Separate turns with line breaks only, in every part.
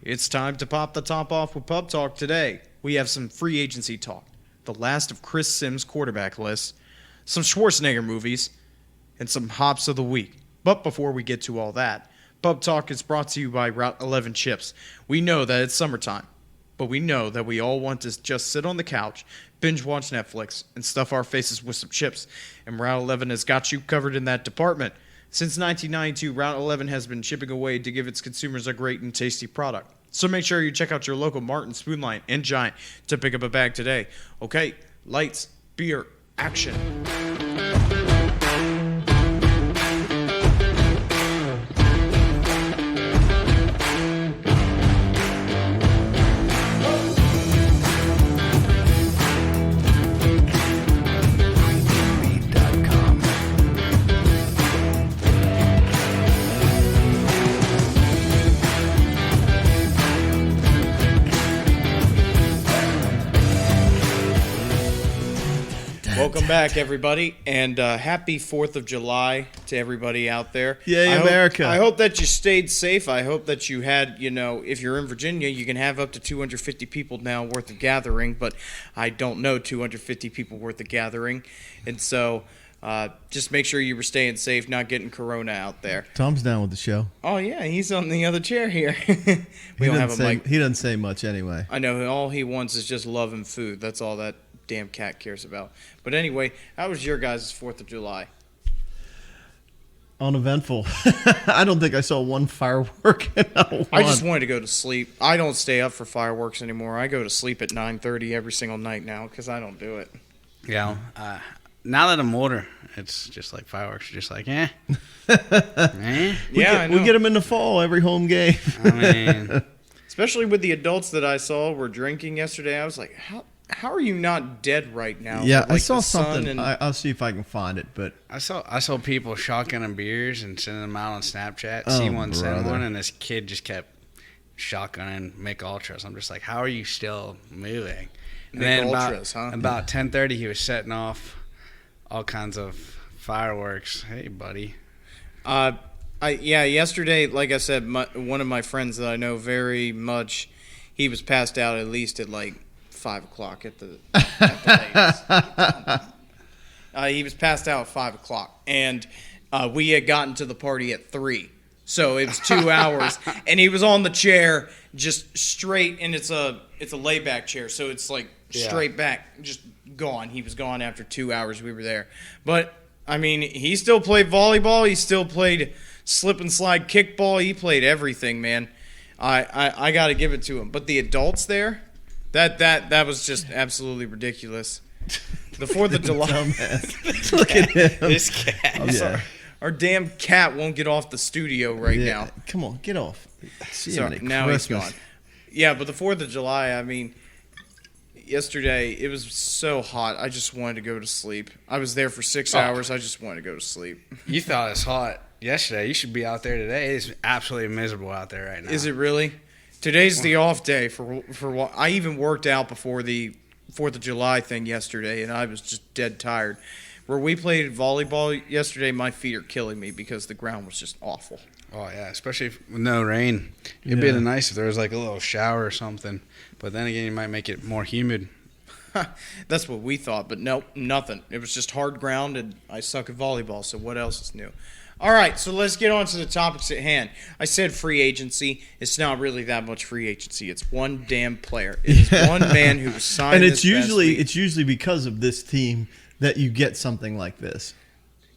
It's time to pop the top off with Pub Talk today. We have some free agency talk, the last of Chris Sims' quarterback list, some Schwarzenegger movies, and some hops of the week. But before we get to all that, Pub Talk is brought to you by Route 11 Chips. We know that it's summertime, but we know that we all want to just sit on the couch, binge watch Netflix, and stuff our faces with some chips. And Route 11 has got you covered in that department. Since 1992, Route 11 has been chipping away to give its consumers a great and tasty product. So make sure you check out your local Martin, Spoonline, and Giant to pick up a bag today. Okay, lights, beer, action. Welcome back, everybody, and happy 4th of July to everybody out there.
Yay, America.
I hope that you stayed safe. I hope that you had, if you're in Virginia, you can have up to 250 people now worth of gathering, but I don't know 250 people worth of gathering. And so just make sure you were staying safe, not getting corona out there.
Tom's down with the show.
Oh, yeah, he's on the other chair here. We don't have a mic.
He doesn't say much anyway.
I know. All he wants is just love and food. That's all that damn cat cares about. But anyway, how was your guys' 4th of July?
Uneventful. I don't think I saw one firework.
I just wanted to go to sleep. I don't stay up for fireworks anymore. I go to sleep at 9:30 every single night now because I don't do it.
Yeah. Now that I'm older, it's just like fireworks. Just like, eh.
We get them in the fall every home game.
I mean,
especially with the adults that I saw were drinking yesterday. I was like, how are you not dead right now?
Yeah,
like
I saw something. I'll see if I can find it. But
I saw people shotgunning beers and sending them out on Snapchat.
Oh,
See one, send
brother.
one, and this kid just kept shotgunning Mick Ultras. I'm just like, how are you still moving? And then
Ultras,
about 10:30, he was setting off all kinds of fireworks. Hey, buddy.
Yesterday, like I said, one of my friends that I know very much, he was passed out at least at like 5 o'clock at the latest. He was passed out at 5 o'clock, and we had gotten to the party at 3. So it was 2 hours, and he was on the chair just straight, and it's a layback chair, so it's like straight back, just gone. He was gone after 2 hours we were there. But, I mean, he still played volleyball. He still played slip and slide kickball. He played everything, man. I got to give it to him. But the adults there, that was just absolutely ridiculous. The 4th of July.
Look at him.
This cat.
I'm sorry. Our damn cat won't get off the studio right now.
Come on, get off.
Sorry, now he's gone. Yeah, but the 4th of July, I mean, yesterday it was so hot. I just wanted to go to sleep. I was there for 6 hours. I just wanted to go to sleep.
You thought it was hot yesterday. You should be out there today. It's absolutely miserable out there right now.
Is it really? Today's the off day for what I even worked out before the 4th of July thing yesterday, and I was just dead tired. Where we played volleyball yesterday, my feet are killing me because the ground was just awful.
Oh, yeah, especially with no rain. It'd be nice if there was like a little shower or something. But then again, you might make it more humid.
That's what we thought, but nope, nothing. It was just hard ground, and I suck at volleyball, so what else is new? All right, so let's get on to the topics at hand. I said free agency. It's not really that much free agency. It's one damn player. It is one man who was signed.
And it's usually because of this team that you get something like this.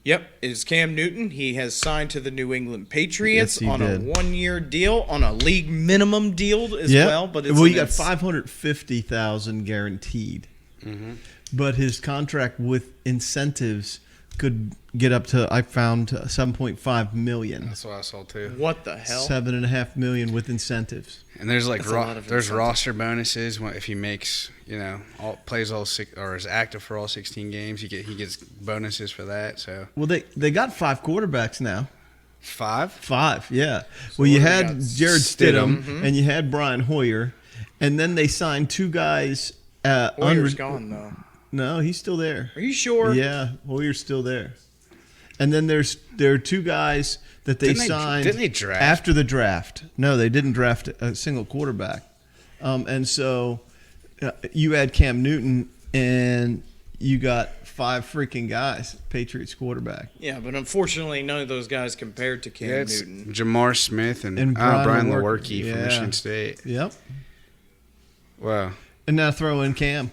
Yep, it is Cam Newton. He has signed to the New England Patriots on a 1-year deal, on a league minimum deal as well. But
you got $550,000 guaranteed. Mm-hmm. But his contract with incentives could get up to, I found, $7.5 million.
That's what I saw too.
What the hell?
$7.5 million with incentives.
And there's like there's roster bonuses if he makes plays all six or is active for all 16 games. He gets bonuses for that. So
they got 5 quarterbacks now.
5?
5, yeah.
So
well, you had Jared Stidham and you had Brian Hoyer, and then they signed 2 guys.
Hoyer's gone though.
No, he's still there.
Are you sure?
Yeah, Hoyer's still there. And then there are two guys that they signed.
Didn't they draft
after the draft? No, they didn't draft a single quarterback. And so you add Cam Newton, and you got 5 freaking guys, Patriots quarterback.
Yeah, but unfortunately, none of those guys compared to Cam Newton.
Jamar Smith and Brian Lewerke from Michigan State.
Yep.
Wow.
And now throw in Cam.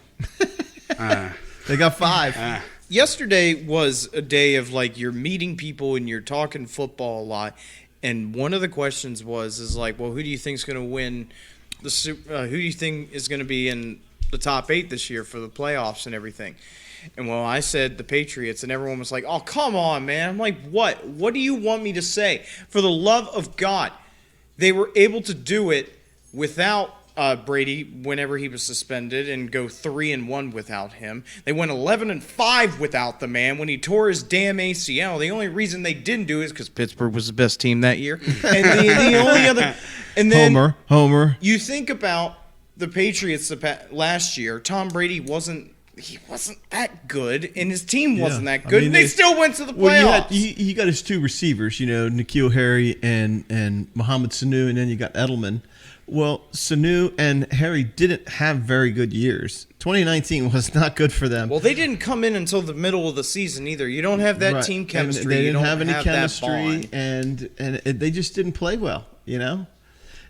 They got 5.
Yesterday was a day of like you're meeting people and you're talking football a lot, and one of the questions is like, well, who do you think is going to win the who do you think is going to be in the top 8 this year for the playoffs and everything? And well, I said the Patriots, and everyone was like, oh, come on, man. I'm like, what? What do you want me to say? For the love of God, they were able to do it without Brady whenever he was suspended and go 3-1 without him. They went 11-5 without the man when he tore his damn ACL. The only reason they didn't do it is because Pittsburgh was the best team that year. And the only other, and then
Homer.
You think about the Patriots last year. Tom Brady wasn't that good, and his team wasn't that good. I mean, and they still went to the playoffs.
Well, he got his 2 receivers, N'Keal Harry and Mohamed Sanu, and then you got Edelman. Well, Sanu and Harry didn't have very good years. 2019 was not good for them.
Well, they didn't come in until the middle of the season either. You don't have that team chemistry.
And they didn't have any chemistry, and they just didn't play well,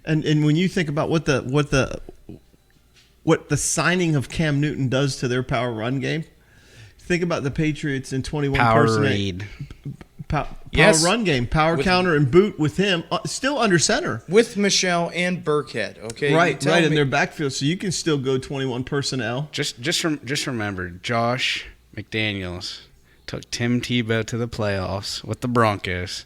And when you think about what the signing of Cam Newton does to their power run game, think about the Patriots in 21 personnel. Power run game, counter and boot with him, still under center.
With Michelle and Burkhead, okay?
Right, in their backfield, so you can still go 21 personnel.
Just remember, Josh McDaniels took Tim Tebow to the playoffs with the Broncos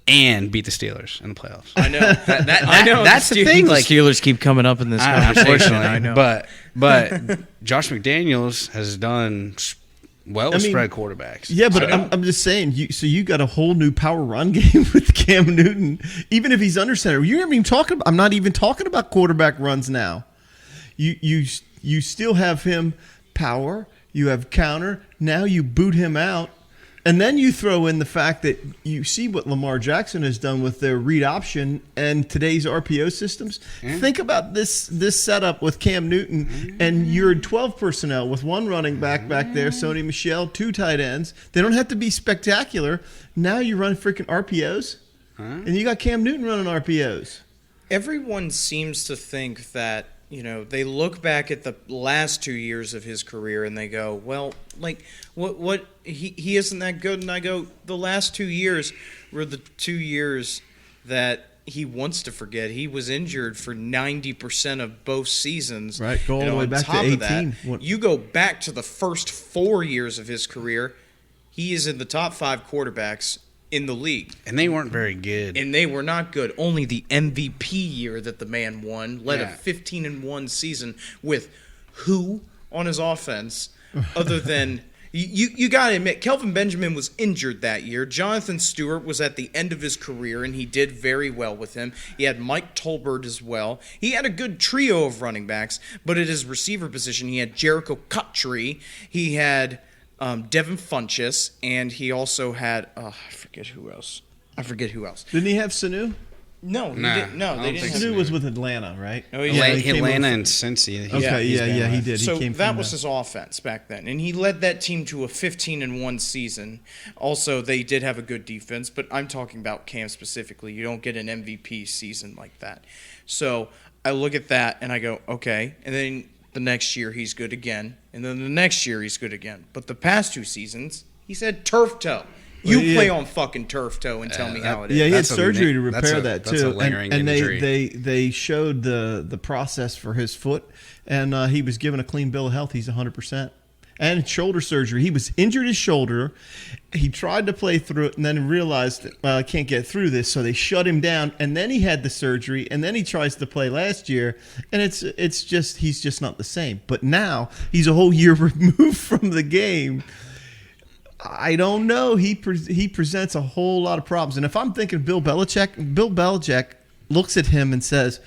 and beat the Steelers in the playoffs.
I know. I know.
That's the thing.
Like, Steelers keep coming up in this conversation. I know.
But Josh McDaniels has done well with spread quarterbacks.
Yeah, but I'm just saying. You got a whole new power run game with Cam Newton, even if he's under center. You're not even talking. I'm not even talking about quarterback runs now. You still have him power. You have counter. Now you boot him out. And then you throw in the fact that you see what Lamar Jackson has done with their read option and today's RPO systems. Think about this setup with Cam Newton, and you're 12 personnel with 1 running back there, Sony Michel, 2 tight ends. They don't have to be spectacular. Now you run freaking RPOs, and you got Cam Newton running RPOs.
Everyone seems to think that, they look back at the last 2 years of his career and they go, well, like, what he isn't that good. And I go, the last 2 years were the 2 years that he wants to forget. He was injured for 90% of both seasons.
Right, go all the way back to 18.
You go back to the first 4 years of his career, he is in the top 5 quarterbacks in the league.
And they weren't very good.
And they were not good. Only the MVP year that the man won led a 15-1 season with who on his offense other than you got to admit, Kelvin Benjamin was injured that year. Jonathan Stewart was at the end of his career, and he did very well with him. He had Mike Tolbert as well. He had a good trio of running backs, but at his receiver position, he had Jericho Cuttree. He had Devin Funchess, and he also had I forget who else.
Didn't he have Sanu?
No, he didn't. No, they didn't.
Sanu was with Atlanta, right?
Oh, yeah.
Atlanta and Cincy.
He did.
So
he came
that was his offense back then, and he led that team to a 15-1 season. Also, they did have a good defense, but I'm talking about Cam specifically. You don't get an MVP season like that. So I look at that and I go, okay, and then the next year he's good again, and then the next year he's good again. But the past 2 seasons, he's had turf toe. You play on fucking turf toe and tell me how it is.
Yeah, he had surgery to repair that too.
That's a lingering injury.
They showed the process for his foot, and he was given a clean bill of health. He's 100%. And shoulder surgery. He was injured his shoulder. He tried to play through it and then realized, I can't get through this. So they shut him down. And then he had the surgery. And then he tries to play last year. And he's just not the same. But now he's a whole year removed from the game. I don't know. He presents a whole lot of problems. And if I'm thinking Bill Belichick looks at him and says,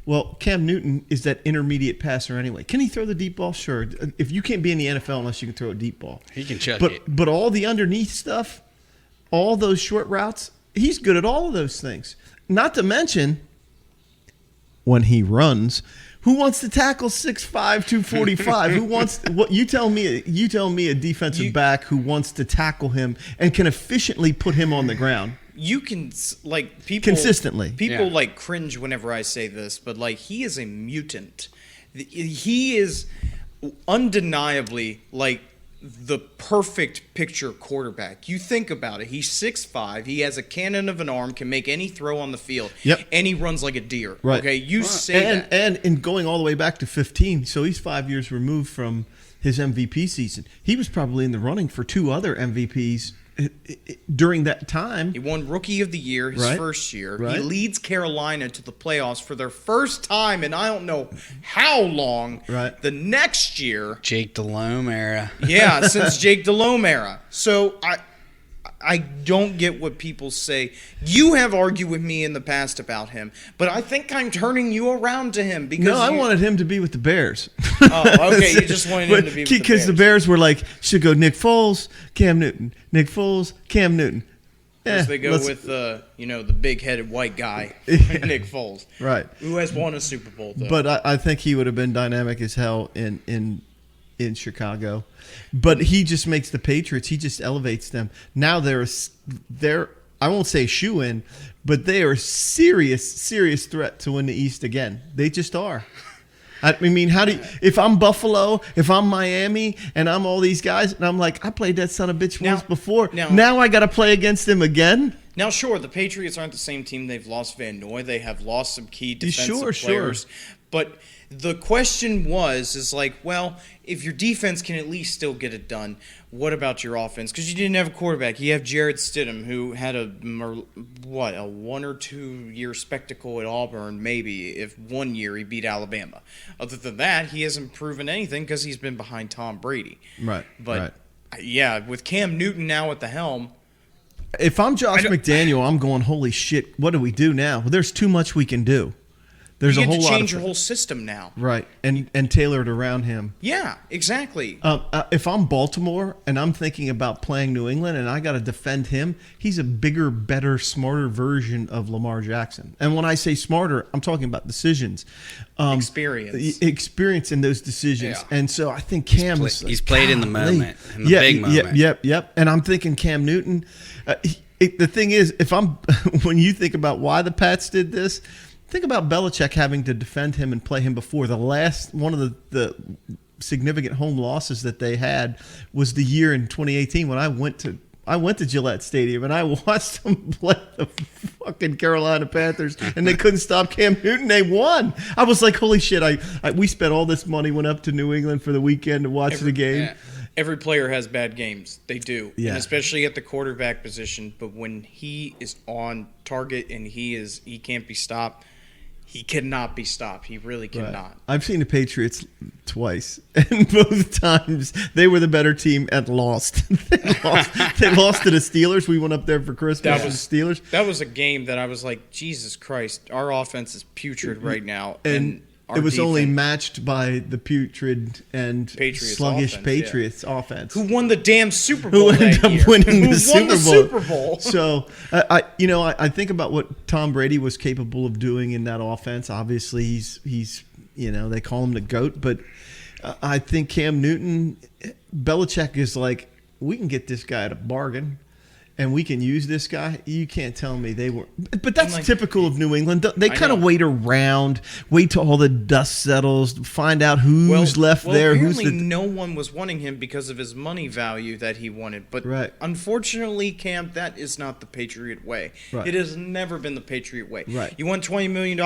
Well, Cam Newton is that intermediate passer anyway. Can he throw the deep ball? Sure. If you can't be in the NFL unless you can throw a deep ball.
He can chuck
But
it.
but all the underneath stuff, all those short routes, he's good at all of those things. Not to mention, when he runs, who wants to tackle 6'5", 245? Who wants what? You tell me a defensive back who wants to tackle him and can efficiently put him on the ground.
You can like people
Consistently.
People
Yeah.
like cringe whenever I say this, but like he is a mutant. He is undeniably like the perfect picture quarterback. You think about it. He's 6'5". He has a cannon of an arm, can make any throw on the field.
Yep.
And he runs like a deer.
Right.
Okay, you say that.
And in going all the way back to 15, so he's 5 years removed from his MVP season. He was probably in the running for 2 other MVPs during that time.
He won Rookie of the Year his
Right.
first year.
Right.
He leads Carolina to the playoffs for their first time in I don't know how long.
Right.
The next year,
Jake Delhomme era.
yeah, since Jake Delhomme era. So I don't get what people say. You have argued with me in the past about him, but I think I'm turning you around to him because
No, I wanted him to be with the Bears.
Oh, okay. You just wanted him to be with the
because the
Bears.
Bears were like, should go Nick Foles, Cam Newton, Nick Foles, Cam Newton.
Because they go
let's-
with the big-headed white guy, Nick Foles,
right.
who has won a Super Bowl. Though.
But I think he would have been dynamic as hell in Chicago. But he just makes the Patriots. He just elevates them. Now they're I won't say shoe in, but they are a serious threat to win the East again. They just are. I mean, if I'm Buffalo, if I'm Miami, and I'm all these guys, and I'm like, I played that son of a bitch once before. Now I got to play against him again.
Now, sure, the Patriots aren't the same team. They've lost Van Noy. They have lost some key defensive players. But the question is like, well, if your defense can at least still get it done, what about your offense? Because you didn't have a quarterback. You have Jared Stidham, who had a 1 or 2 year spectacle at Auburn, maybe, if 1 year he beat Alabama. Other than that, he hasn't proven anything because he's been behind Tom Brady.
Right.
But, yeah, with Cam Newton now at the helm,
if I'm Josh McDaniel, I'm going, holy shit, what do we do now? Well, there's too much we can do. There's
you
a
get
whole
to
lot
change
of
your whole system now.
Right, and tailor it around him.
Yeah, exactly.
If I'm Baltimore and I'm thinking about playing New England and I got to defend him, he's a bigger, better, smarter version of Lamar Jackson. And when I say smarter, I'm talking about decisions. Experience in those decisions.
Yeah.
And so I think Cam
He's played in the moment, in the big moment.
Yep. And I'm thinking Cam Newton. The thing is, when you think about why the Pats did this, think about Belichick having to defend him and play him before. The last one of the significant home losses that they had was the year in 2018 when I went to Gillette Stadium and I watched them play the fucking Carolina Panthers and they couldn't stop Cam Newton. They won. I was like, holy shit! We spent all this money, went up to New England for the weekend to watch the game.
Yeah.
Every player has bad games. They do.
Yeah.
And especially at the quarterback position. But when he is on target and he can't be stopped, he cannot be stopped. He really cannot.
Right. I've seen the Patriots twice, and both times they were the better team and lost. They lost to the Steelers. We went up there for Christmas.
That was
the Steelers.
That was a game that I was like, Jesus Christ, our offense is putrid right now.
And
our
it was only
defense-
matched by the putrid and
Patriots
sluggish
offense,
Patriots offense.
who won the damn Super Bowl
Who ended
that
up
year.
winning
Who
the
won
Super Bowl.
Super Bowl.
So I think about what Tom Brady was capable of doing in that offense. Obviously, he's they call him the GOAT, but I think Cam Newton, Belichick is like, we can get this guy at a bargain. And we can use this guy. You can't tell me they were. But that's typical of New England. They kind of wait around, wait till all the dust settles, find out who's left there.
Apparently no one was wanting him because of his money value that he wanted. But unfortunately, Cam, that is not the Patriot way.
Right.
It has never been the Patriot way.
Right.
You want $20 million?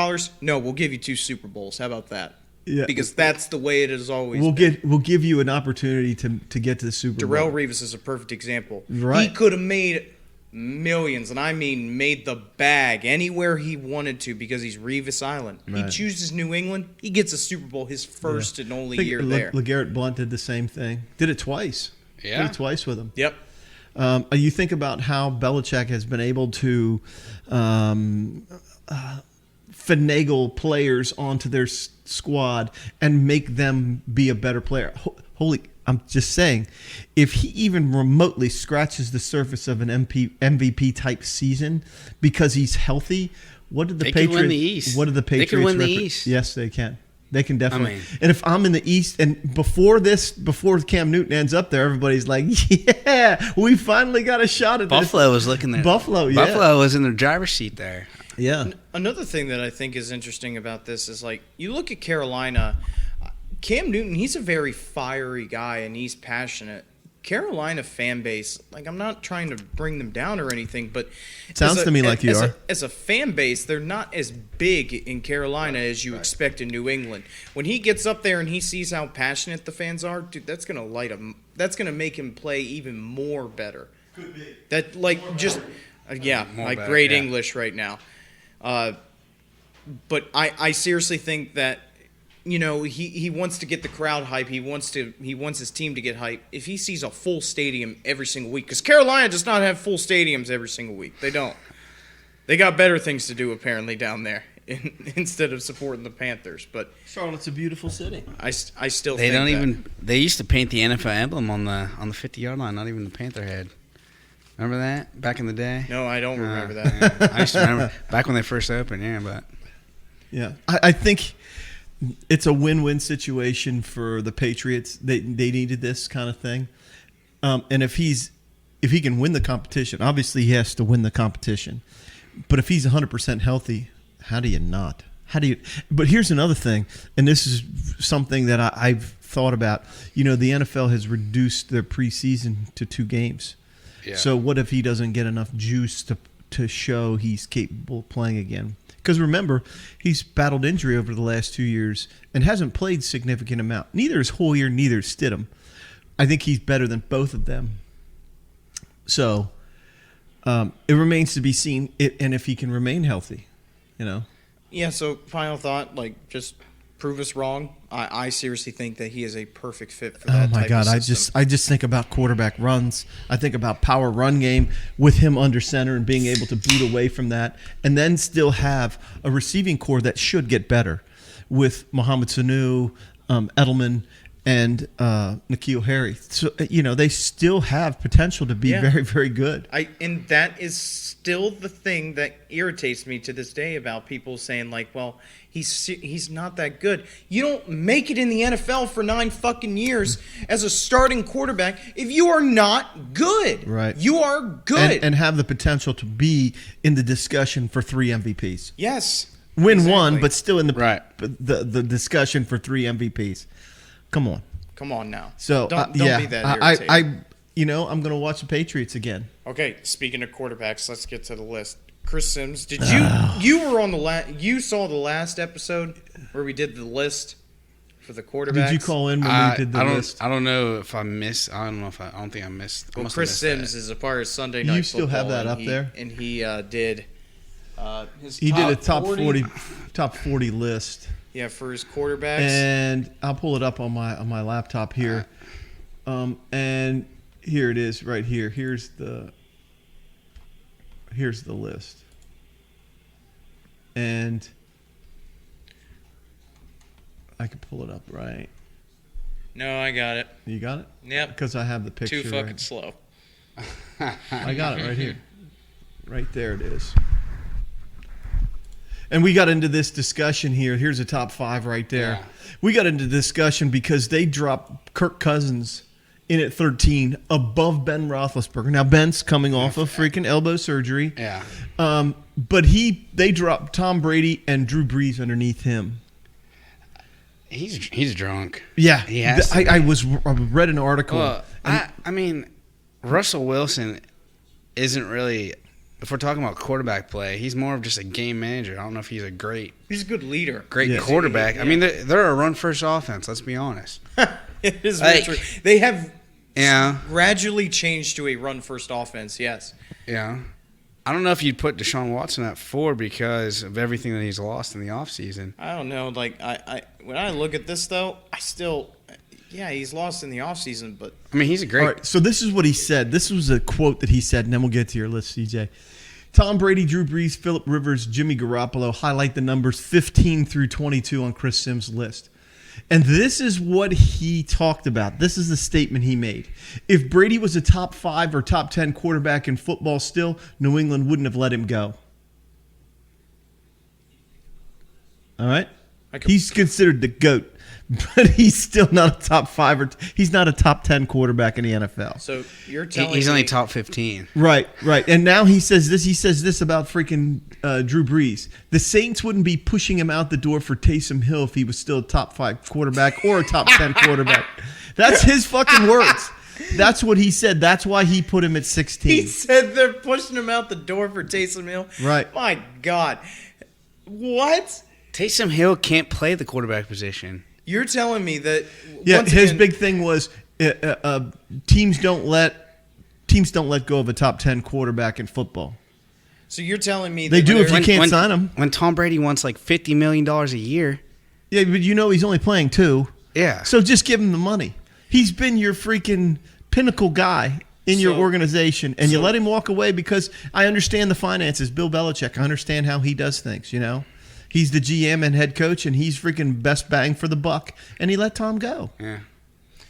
No, we'll give you 2 Super Bowls. How about that?
Yeah.
Because that's the way it has always been.
We'll give you an opportunity to get to the Super Bowl.
Darrelle Revis is a perfect example.
Right.
He could have made millions, and I mean made the bag anywhere he wanted to because he's Revis Island.
Right.
He chooses New England. He gets a Super Bowl his first and only year there.
LeGarrette Blount did the same thing. Did it twice.
Yeah.
Did it twice with him.
Yep.
You think about how Belichick has been able to finagle players onto their squad and make them be a better player. I'm just saying, if he even remotely scratches the surface of an MVP type season because he's healthy, what did the
They
Patriots
could win the East.
What did the Patriots
They could win the East.
Yes, they can. They can definitely.
I mean-
And if I'm in the East, and before Cam Newton ends up there, everybody's like, yeah, we finally got a shot at
Buffalo was looking there.
Buffalo, yeah.
Buffalo was in the driver's seat there.
this. Yeah.
Another thing that I think is interesting about this is, like, you look at Carolina, Cam Newton, he's a very fiery guy and he's passionate. Carolina fan base, like, I'm not trying to bring them down or anything, but
Sounds to me like you are.
As a fan base, they're not as big in Carolina as you expect in New England. When he gets up there and he sees how passionate the fans are, dude, that's gonna light him. That's gonna make him play even more better.
Could be.
That, like, just yeah,
More
like
better,
great
yeah.
English right now. But I seriously think that, you know, he wants to get the crowd hype. He wants his team to get hype. If he sees a full stadium every single week, because Carolina does not have full stadiums every single week. They don't. They got better things to do apparently down there instead of supporting the Panthers. But
Charlotte's a beautiful city.
I still
They
think
don't
that.
even. They used to paint the NFL emblem on the 50-yard line, not even the Panther head. Remember that back in the day?
No, I don't remember that.
Yeah. I used to remember back when they first opened. Yeah, but
Yeah. I think it's a win-win situation for the Patriots. They needed this kind of thing. And if he can win the competition, obviously he has to win the competition. But if he's 100% healthy, how do you not? But here's another thing, and this is something that I've thought about. You know, the NFL has reduced their preseason to 2 games.
yeah.
So what if he doesn't get enough juice to show he's capable of playing again? Because remember, he's battled injury over the last 2 years and hasn't played significant amount. Neither is Hoyer, neither is Stidham. I think he's better than both of them. So it remains to be seen, and if he can remain healthy, you know.
Yeah, so final thought, like, just prove us wrong. I seriously think that he is a perfect fit for that
Oh my
type
God!
of
I
system.
just think about quarterback runs. I think about power run game with him under center and being able to boot away from that, and then still have a receiving core that should get better with Mohamed Sanu, Edelman, and N'Keal Harry. So you know they still have potential to be
Yeah.
very, very good.
And that is still the thing that irritates me to this day about people saying, like, well, he's not that good. You don't make it in the NFL for 9 fucking years as a starting quarterback if you are not good.
Right.
You are good.
And have the potential to be in the discussion for 3 MVPs.
yes.
Win
Exactly.
one, but still in the
Right.
the discussion for 3 MVPs. Come on.
Come on now.
So
don't
yeah,
be that irritated.
I'm going to watch the Patriots again.
Okay, speaking of quarterbacks, let's get to the list. Chris Sims, did you were on you saw the last episode where we did the list for the quarterbacks?
Did you call in when we did the list?
I don't know if I missed. I don't know if I don't think I missed. I
Well,
must have
Chris
missed
Sims
that.
is a part of Sunday Night
You still have
Football,
that up there?
and he did his
He did a top
40
40 list,
Yeah, for his quarterbacks.
and I'll pull it up on my laptop here. And here it is, right here. Here's the list, and I can pull it up right.
No, I got it.
You got it?
Yep.
Because I have the picture.
Too fucking
right.
slow.
I got it right here. Right there it is. And we got into this discussion here. Here's a top 5 right there.
Yeah.
We got into discussion because they dropped Kirk Cousins in at 13 above Ben Roethlisberger. Now, Ben's coming off of freaking elbow surgery.
Yeah.
But they dropped Tom Brady and Drew Brees underneath him.
He's drunk.
Yeah.
He has to
I read an article.
Well, I mean, Russell Wilson isn't really. If we're talking about quarterback play, he's more of just a game manager. I don't know if he's a great
He's a good leader.
Yeah.
quarterback.
Yeah.
I mean, they're a run-first offense. Let's be honest.
It is
Like-
very true. They have
Yeah,
gradually changed to a run-first offense, yes.
yeah. I don't know if you'd put Deshaun Watson at 4 because of everything that he's lost in the offseason.
I don't know. Like, I when I look at this, though, I still – yeah, he's lost in the offseason, but –
I mean, he's a great.
All right, so this is what he said. This was a quote that he said, and then we'll get to your list, CJ. Tom Brady, Drew Brees, Phillip Rivers, Jimmy Garoppolo highlight the numbers 15 through 22 on Chris Sims' list. And this is what he talked about. This is the statement he made. If Brady was a top 5 or top 10 quarterback in football still, New England wouldn't have let him go. All right? He's considered the GOAT, but he's still not a top 5 or he's not a top 10 quarterback in the NFL.
So you're telling
He's
me
only top 15.
Right. And now he says this about freaking Drew Brees. The Saints wouldn't be pushing him out the door for Taysom Hill if he was still a top 5 quarterback or a top 10 quarterback. That's his fucking words. That's what he said. That's why he put him at 16.
He said they're pushing him out the door for Taysom Hill.
Right.
My God. What?
Taysom Hill can't play the quarterback position.
You're telling me that
his big thing was teams don't let go of a top 10 quarterback in football.
So you're telling me
they
that
do if you can't sign him.
When Tom Brady wants like $50 million a year.
Yeah, but he's only playing 2.
Yeah.
So just give him the money. He's been your freaking pinnacle guy in your organization, and you let him walk away because I understand the finances. Bill Belichick, I understand how he does things, He's the GM and head coach, and he's freaking best bang for the buck, and he let Tom go.
Yeah.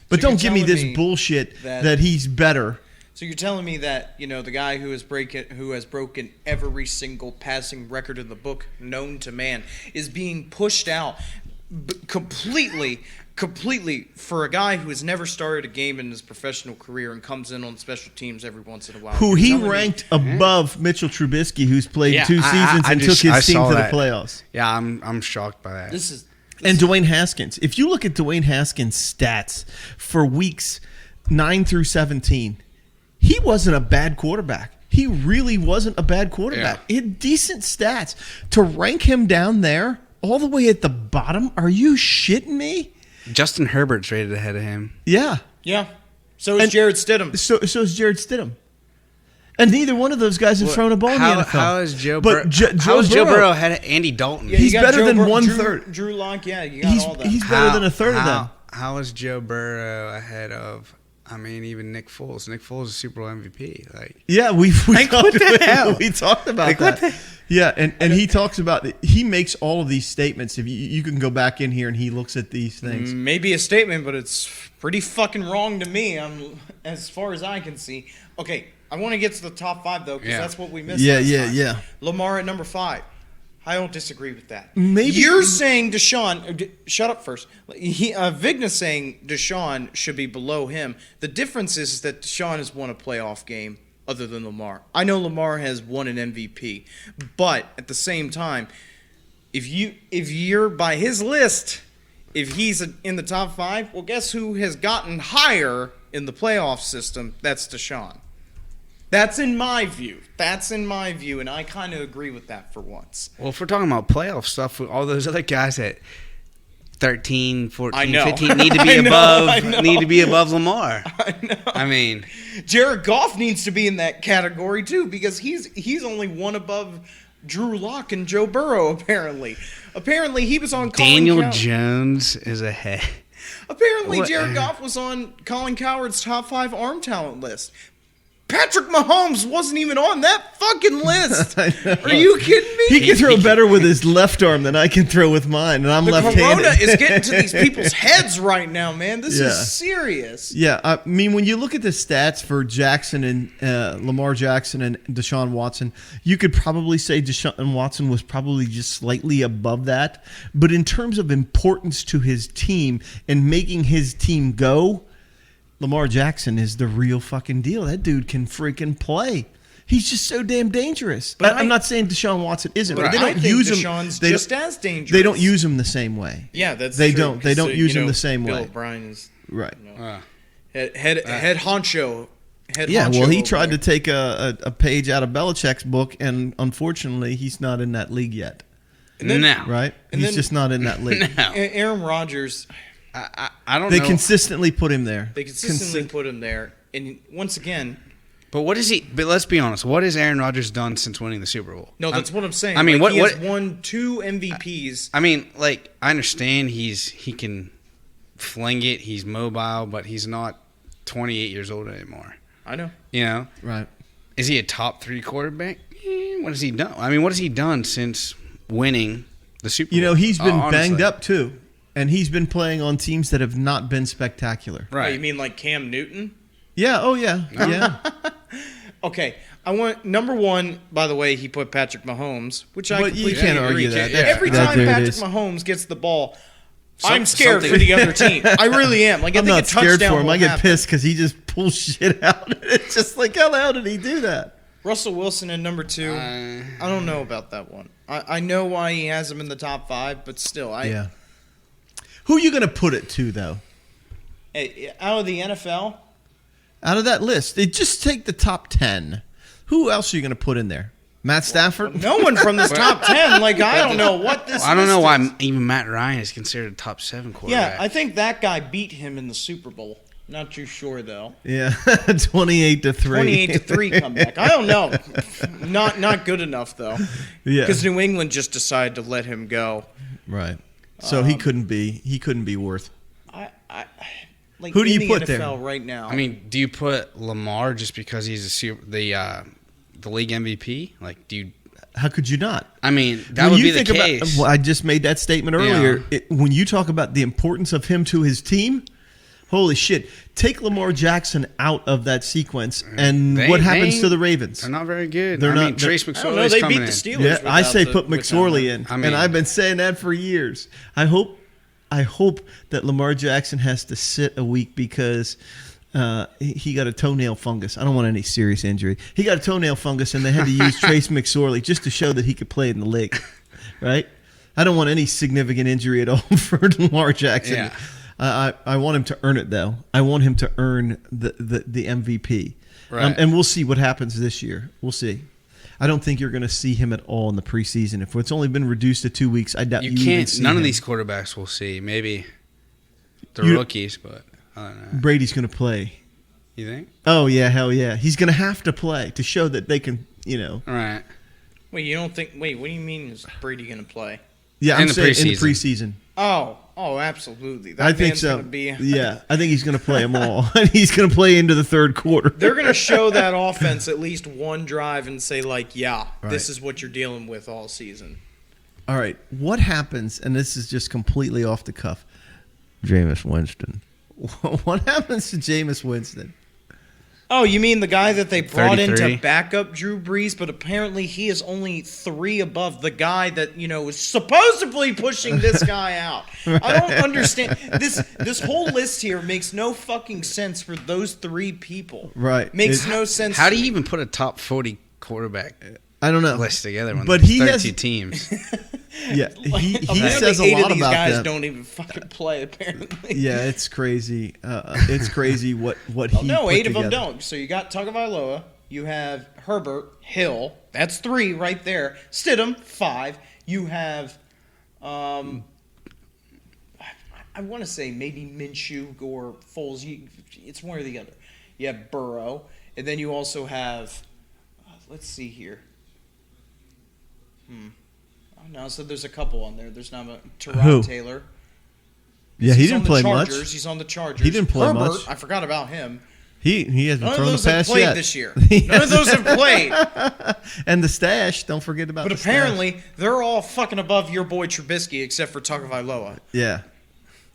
But
So
don't give me this
me
bullshit that he's better.
So you're telling me that the guy who has broken every single passing record in the book known to man is being pushed out completely for a guy who has never started a game in his professional career and comes in on special teams every once in a while.
Who he ranked above Mitchell Trubisky, who's played 2 seasons and took his team to the playoffs.
Yeah, I'm shocked by that.
And Dwayne Haskins. If you look at Dwayne Haskins' stats for weeks 9 through 17, he wasn't a bad quarterback. He really wasn't a bad quarterback. He had decent stats. To rank him down there, all the way at the bottom, are you shitting me?
Justin Herbert's rated ahead of him.
Yeah.
Yeah. So is Jared Stidham.
So is Jared Stidham. And neither one of those guys have thrown a ball in the NFL.
How is Joe
Joe
Burrow ahead of Andy Dalton?
Yeah,
he's better than 1/3.
Drew Lock, you got all that.
He's better than a third of them.
How is Joe Burrow ahead of, even Nick Foles? Nick Foles is Super Bowl MVP.
We
what the hell?
We talked about that. Yeah, and he talks about he makes all of these statements. If you can go back in here and he looks at these things.
Maybe a statement, but it's pretty fucking wrong to me. As far as I can see. Okay, I want to get to the top 5 though, because that's what we missed.
Yeah.
Lamar at number 5. I don't disagree with that.
Maybe
you're saying Deshaun. Shut up first. Vigna's saying Deshaun should be below him. The difference is that Deshaun has won a playoff game other than Lamar. I know Lamar has won an MVP, but at the same time, if you're by his list, if he's in the top 5, well, guess who has gotten higher in the playoff system? That's Deshaun. That's in my view, and I kind of agree with that for once.
Well, if we're talking about playoff stuff, all those other guys at 13, 14, 15 need to be above Lamar. I know.
Jared Goff needs to be in that category too, because he's only one above Drew Lock and Joe Burrow apparently. Apparently he was on
Daniel Jones is ahead.
Apparently Jared Goff was on Colin Cowherd's top 5 arm talent list. Patrick Mahomes wasn't even on that fucking list. Are you kidding me?
He can throw better with his left arm than I can throw with mine, and I'm left-handed.
The corona is getting to these people's heads right now, man. This is serious.
Yeah, when you look at the stats for Jackson and Lamar Jackson and Deshaun Watson, you could probably say Deshaun Watson was probably just slightly above that. But in terms of importance to his team and making his team go, Lamar Jackson is the real fucking deal. That dude can freaking play. He's just so damn dangerous. But I'm not saying Deshaun Watson isn't.
But
they don't use him.
Deshaun's just as dangerous.
They don't use him the same way.
Yeah, that's
they
true.
don't. They don't use him the same
Bill
way.
O'Brien is
right.
Head honcho.
Well, he tried to take a page out of Belichick's book, and unfortunately, he's not in that league yet. Right? He's just not in that league.
Aaron Rodgers.
I don't know.
They consistently put him there.
Put him there. And once again.
But what is he? But let's be honest. What has Aaron Rodgers done since winning the Super Bowl?
No, that's what I'm saying. He has won 2 MVPs.
I understand he can fling it. He's mobile, but he's not 28 years old anymore.
I know.
Right.
Is he a top 3 quarterback? What has he done? I mean, what has he done since winning the Super Bowl?
You know, he's been
Honestly.
banged up too, and he's been playing on teams that have not been spectacular.
Oh,
Right.
you mean like Cam Newton?
Yeah. Oh yeah. Yeah.
Okay, I want number one. By the way, he put Patrick Mahomes, which I
But you
completely
can't
agree.
argue that.
Yeah.
Every
That
time
dude
Patrick
is-
Mahomes gets the ball,
Some-
I'm scared
something-
for the other team. I really am. Like I
I'm
think
not
a
scared
touchdown
for him.
will
I get
happen.
pissed because he just pulls shit out. It's just like, how the hell did he do that?
Russell Wilson in number two. I don't know about that one. I know why he has him in the top 5, but still,
Yeah. Who are you going to put it to though?
Out of the NFL.
Out of that list, just take the top 10. Who else are you going to put in there? Matt Stafford?
No one from this top 10. Like, I don't know what this
I don't know
list
why
is.
even Matt Ryan is considered a top 7 quarterback.
Yeah, I think that guy beat him in the Super Bowl. Not too sure, though.
Yeah, 28-3.
28-3 comeback. I don't know. Not good enough, though.
Yeah,
Because New England just decided to let him go.
right. So he couldn't be worth.
Like,
Who do
in
you
the
put
NFL
there?
right now?
I mean, do you put Lamar just because he's the league MVP? Like, do you?
How could you not?
I mean, that
When
would
you
be the
think
case.
Well, I just made that statement earlier. When you talk about the importance of him to his team, holy shit! Take Lamar Jackson out of that sequence, and what happens to the Ravens?
They're not very good.
They're
I
not-
mean, Trace
I don't know.
McSorley's
They
coming
beat the
in.
Steelers.
Yeah, I
without
say
the-
put
without
McSorley
him.
in,
I mean-
and I've been saying that for years. I hope that Lamar Jackson has to sit a week because he got a toenail fungus. I don't want any serious injury. He got a toenail fungus, and they had to use Trace McSorley just to show that he could play in the league. Right? I don't want any significant injury at all for Lamar Jackson.
Yeah.
I want him to earn it though. I want him to earn the MVP.
Right.
And we'll see what happens this year. We'll see. I don't think you're going to see him at all in the preseason. If it's only been reduced to 2 weeks, I doubt
You
even
can't.
see
None
him.
of these quarterbacks will see. Maybe the
You-
rookies, but I don't know.
Brady's going to play.
You think?
Oh yeah, hell yeah. He's going to have to play to show that they can,
All right.
Wait, you don't think? Wait, what do you mean is Brady going to play?
Yeah,
In
I'm
the
saying in the
preseason.
preseason.
Oh, absolutely. That
I think
man's
so.
Gonna be,
Yeah, I think he's going to play them all. And he's going to play into the third quarter.
They're going to show that offense at least one drive and say, like, yeah,
Right.
this is what you're dealing with all season.
All right, what happens, and this is just completely off the cuff, Jameis Winston. What happens to Jameis Winston?
Oh, you mean the guy that they brought in
33.
to back up Drew Brees, but apparently he is only 3 above the guy that, is supposedly pushing this guy out. I don't understand. This whole list here makes no fucking sense for those 3 people.
Right.
Makes no sense.
How
to
do you
me.
even put a top 40 quarterback
I don't know.
list together when
But
there's
he
32
has-
teams?
Yeah, he
Apparently
says a
8
lot
of these
about
guys
that.
don't even fucking play, apparently.
Yeah, it's crazy. It's crazy what
Oh,
he
no,
put
8 of them
together.
don't. So you got Tagovailoa, you have Herbert, Hill. That's 3 right there. Stidham, 5. You have, I want to say maybe Minshew or Foles. It's one or the other. You have Burrow, and then you also have, let's see here. Oh, no, so there's a couple on there. There's not a Tyrod
Who?
Taylor.
Yeah, he
He's
didn't
on the
play
Chargers.
much.
He's on the Chargers.
He didn't play
Herbert,
much.
I forgot about him.
He hasn't
None of
thrown the
those have
pass
played
yet
this year.
He
None of those have played.
And the stash. Don't forget about.
But
the stash.
apparently, they're all fucking above your boy Trubisky, except for Tagovailoa.
Yeah.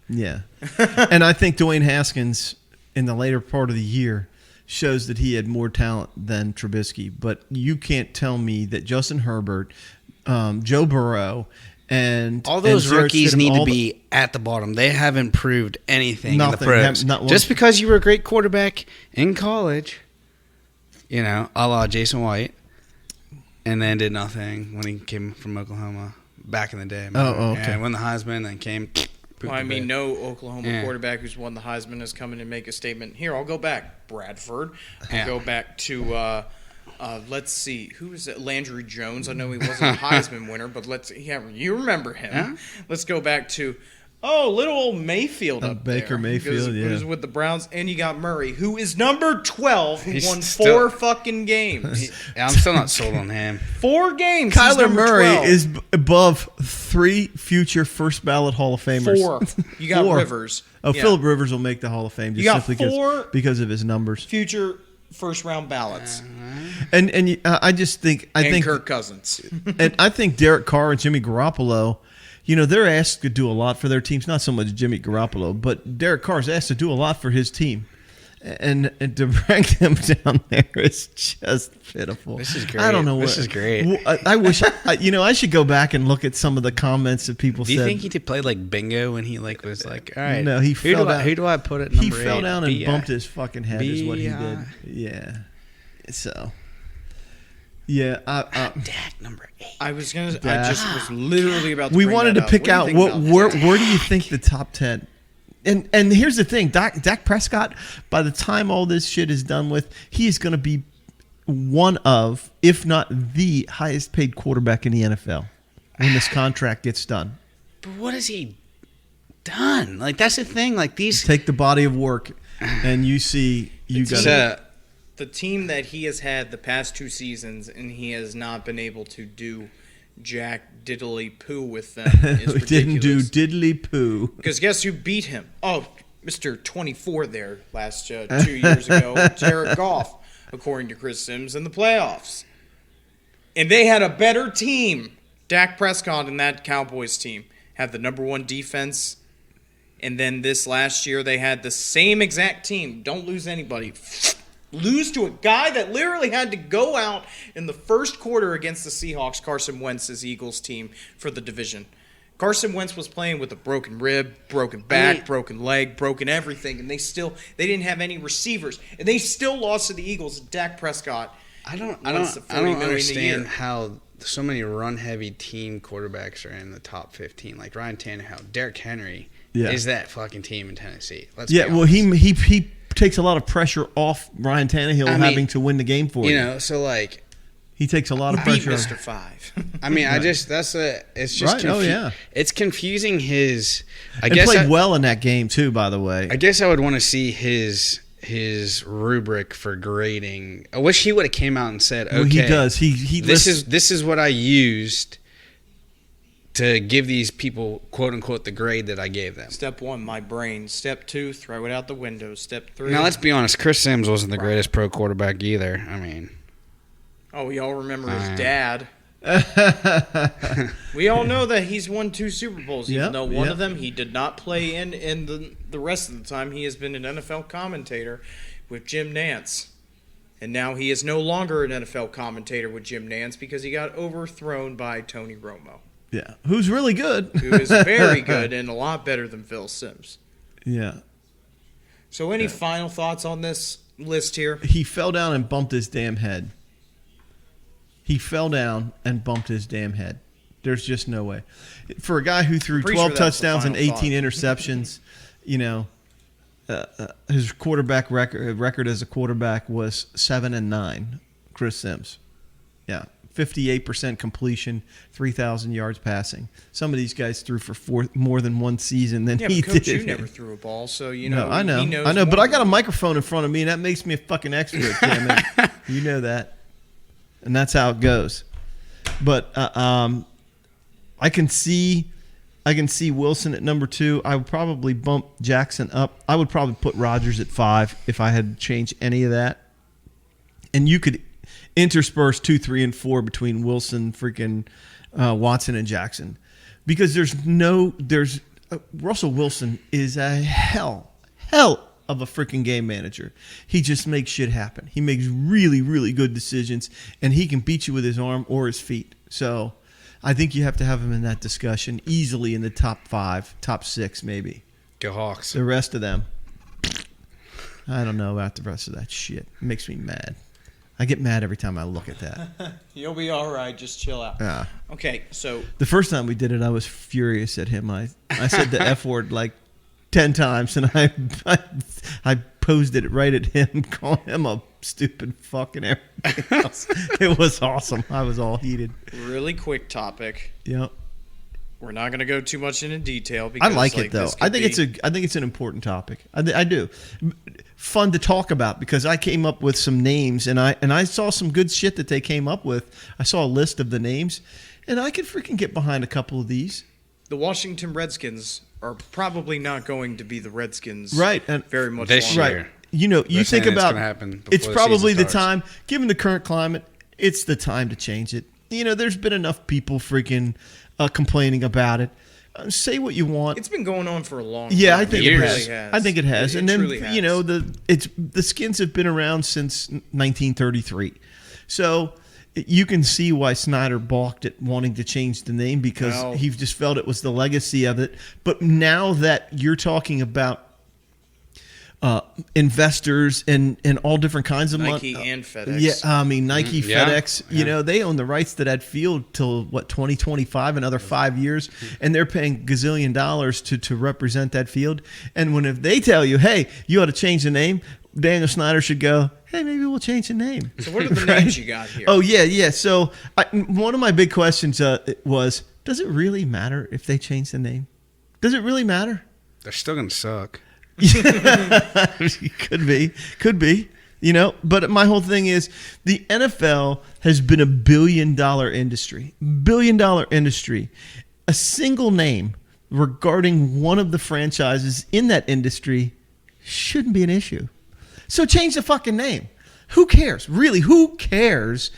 And I think Dwayne Haskins in the later part of the year shows that he had more talent than Trubisky. But you can't tell me that Justin Herbert, Joe Burrow, and
All those
and Jarrett
rookies
Stidham,
need to
all
be at the bottom. They haven't proved anything
Nothing.
in the pros.
Not one.
Just because you were a great quarterback in college, a la Jason White, and then did nothing when he came from Oklahoma back in the day.
Oh, okay.
And won the Heisman, then came.
Well, I mean, no Oklahoma
Yeah.
quarterback who's won the Heisman has come in and make a statement. Here, I'll go back. Bradford. I'll
Yeah.
go back to, let's see, who is it? Landry Jones. I know he wasn't a Heisman winner, but you remember him.
Yeah.
Let's go back to, little old Mayfield up
Baker
there.
Mayfield,
He
yeah.
was with the Browns, and you got Murray, who is number 12, who
He's
won
still-
4 fucking games.
I'm still not sold on him.
4 games. He's
Kyler
number
Murray
12.
is above 3 future first ballot Hall of Famers.
4. You got
4.
Rivers.
Oh,
Yeah.
Phillip Rivers will make the Hall of Fame just
You got
simply
4
because of his numbers.
future first round ballots.
And I just think
And Kirk Cousins.
and I think Derek Carr and Jimmy Garoppolo, they're asked to do a lot for their teams. Not so much Jimmy Garoppolo, but Derek Carr's asked to do a lot for his team. And to rank them down there is just pitiful.
This is great.
I don't know.
This is great.
I wish I should go back and look at some of the comments that people
Do
said.
you think he did play like bingo when he was like, all right?
No, he fell down.
Who do I put at number 8?
He fell down and
B-I.
bumped his fucking head. Is what he did. Yeah. So. Yeah.
Dak number 8.
I was gonna. I just was literally about. to
We
bring
wanted
that
to
up.
pick
What do you
out
think about
where do you think the top 10. And here's the thing, Dak Prescott, by the time all this shit is done with, he is going to be one of, if not the highest paid quarterback in the NFL when this contract gets done.
But what has he done? Like, that's the thing. Like, these.
Take the body of work, and you see you got
the team that he has had the past 2 seasons, and he has not been able to do jack diddly poo with them. Is
we didn't do
ridiculous.
diddly poo.
Because guess who beat him? Oh, Mr. 24 there last 2 years ago, Jared Goff, according to Chris Sims, in the playoffs. And they had a better team. Dak Prescott and that Cowboys team had the number 1 defense. And then this last year, they had the same exact team. Don't lose anybody. Lose to a guy that literally had to go out in the first quarter against the Seahawks, Carson Wentz's Eagles team, for the division. Carson Wentz was playing with a broken rib, broken back, broken leg, broken everything, and they didn't have any receivers, and they still lost to the Eagles. Dak Prescott.
I don't
wants the $40 million a year.
understand how so many run-heavy team quarterbacks are in the top 15. Like Ryan Tannehill, Derrick Henry is that fucking team in Tennessee. Let's be
well,
honest.
he takes a lot of pressure off Ryan Tannehill having to win the game for you.
So like
he takes a lot of
Beat
pressure.
Mr. 5.
I mean, it's just
Right.
it's confusing his. I
And
guess
played well in that game too, by the way.
I guess I would want to see his rubric for grading. I wish he would have came out and said, "Okay,
Well, he does. He
this
lists-
is what I used to give these people, quote unquote, the grade that I gave them."
Step 1, my brain. Step 2, throw it out the window. Step 3.
Now let's be honest, Chris Sims wasn't the greatest pro quarterback either. I mean,
Oh, we all remember his dad. We all know that he's won 2 Super Bowls, even though one of them he did not play in, and the rest of the time he has been an NFL commentator with Jim Nantz. And now he is no longer an NFL commentator with Jim Nantz because he got overthrown by Tony Romo,
Yeah, who's really good.
who is very good and a lot better than Phil Simms.
Yeah.
So any final thoughts on this list here?
He fell down and bumped his damn head. He fell down and bumped his damn head. There's just no way. For a guy who threw
Pretty
12
sure that's the
touchdowns and
final
18 interceptions, his quarterback record as a quarterback was 7-9. Chris Sims. Yeah. 58% completion, 3,000 yards passing. Some of these guys threw for more than one season than
Yeah,
he
but Coach,
did.
you never threw a ball, so
No,
he knows
I know,
more
but I got a
than-
microphone in front of me, and that makes me a fucking expert. Damn it, you know that, and that's how it goes. But I can see Wilson at number 2. I would probably bump Jackson up. I would probably put Rodgers at 5 if I had changed any of that. And you could intersperse 2, 3, and 4 between Wilson, freaking Watson, and Jackson, because Russell Wilson is a hell of a freaking game manager. He just makes shit happen. He makes really, really good decisions, and he can beat you with his arm or his feet. So I think you have to have him in that discussion easily in the top 5, top 6 maybe.
go Hawks.
The rest of them, I don't know about the rest of that shit. It makes me mad. I get mad every time I look at that.
You'll be all right. Just chill out.
Yeah.
Okay, so
The first time we did it, I was furious at him. I said the F word like 10 times, and I posed it right at him, calling him a stupid fucking everything else. It was awesome. I was all heated.
really quick topic.
Yep.
We're not going to go too much into detail
I
because
like it though.
this
I
could
think it's an important topic. I do. Fun to talk about because I came up with some names and I saw some good shit that they came up with. I saw a list of the names, and I could freaking get behind a couple of these.
the Washington Redskins are probably not going to be the Redskins
Right, and
very much
This
longer.
year.
Right. you know, you
They're
think
saying it's
about
gonna happen before
it's
the
probably
season
the
starts.
time, given the current climate, it's the time to change it. You know, there's been enough people freaking complaining about it. Say what you want.
It's been going on for a long time.
Yeah, I think it
Years.
has. I think it has.
It
And then
truly has.
you know the skins have been around since 1933, so you can see why Snyder balked at wanting to change the name because
Well-
he just felt it was the legacy of it. But now that you're talking about investors and all different kinds of
Nike and FedEx.
yeah, I mean Nike,
Yeah.
FedEx, you know, they own the rights to that field till what 2025, another 5 years, and they're paying gazillion dollars to represent that field. And if they tell you, hey, you ought to change the name, Daniel Snyder should go, hey, maybe we'll change the name.
So what are the
Right?
names you got here?
Oh yeah. So one of my big questions was, does it really matter if they change the name? Does it really matter?
They're still gonna suck.
Could be, you know. But my whole thing is the NFL has been a $1 billion industry. A single name regarding one of the franchises in that industry shouldn't be an issue. So change the fucking name. Who cares? Really, who cares?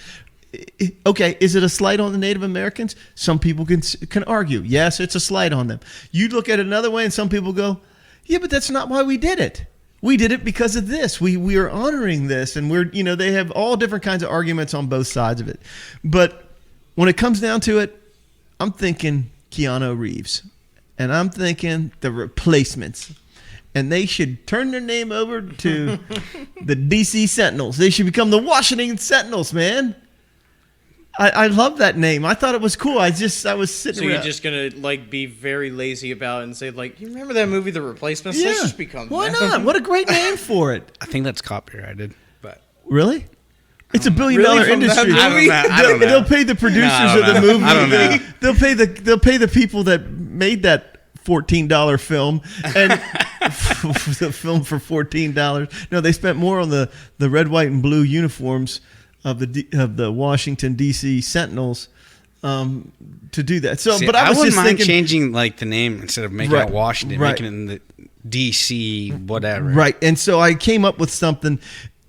Okay, is it a slight on the Native Americans? Some people can argue. Yes, it's a slight on them. You look at it another way and some people go, yeah, but that's not why we did it. We did it because of this. We are honoring this, and we're, you know, they have all different kinds of arguments on both sides of it. But when it comes down to it, I'm thinking Keanu Reeves, and I'm thinking the Replacements, and they should turn their name over to the DC Sentinels. They should become the Washington Sentinels, man. I love that name. I thought it was cool. I was sitting
So
around.
you're just gonna like be very lazy about it and say like, you remember that movie, The Replacements?
Yeah.
Let's just become
Why
that.
not? What a great name for it.
I think that's copyrighted, but
Really? It's a $1 billion
Really? From that
industry.
movie?
I don't know.
They'll pay the producers
I don't
of the
know.
movie.
I don't know.
They'll pay the people that made that $14 film and the film for $14. No, they spent more on the red, white, and blue uniforms of the Washington D.C. Sentinels to do that. So,
See,
but I was
wouldn't
just
mind
thinking,
changing like the name instead of making
Right,
it Washington,
right.
making it in the DC whatever.
right? And so I came up with something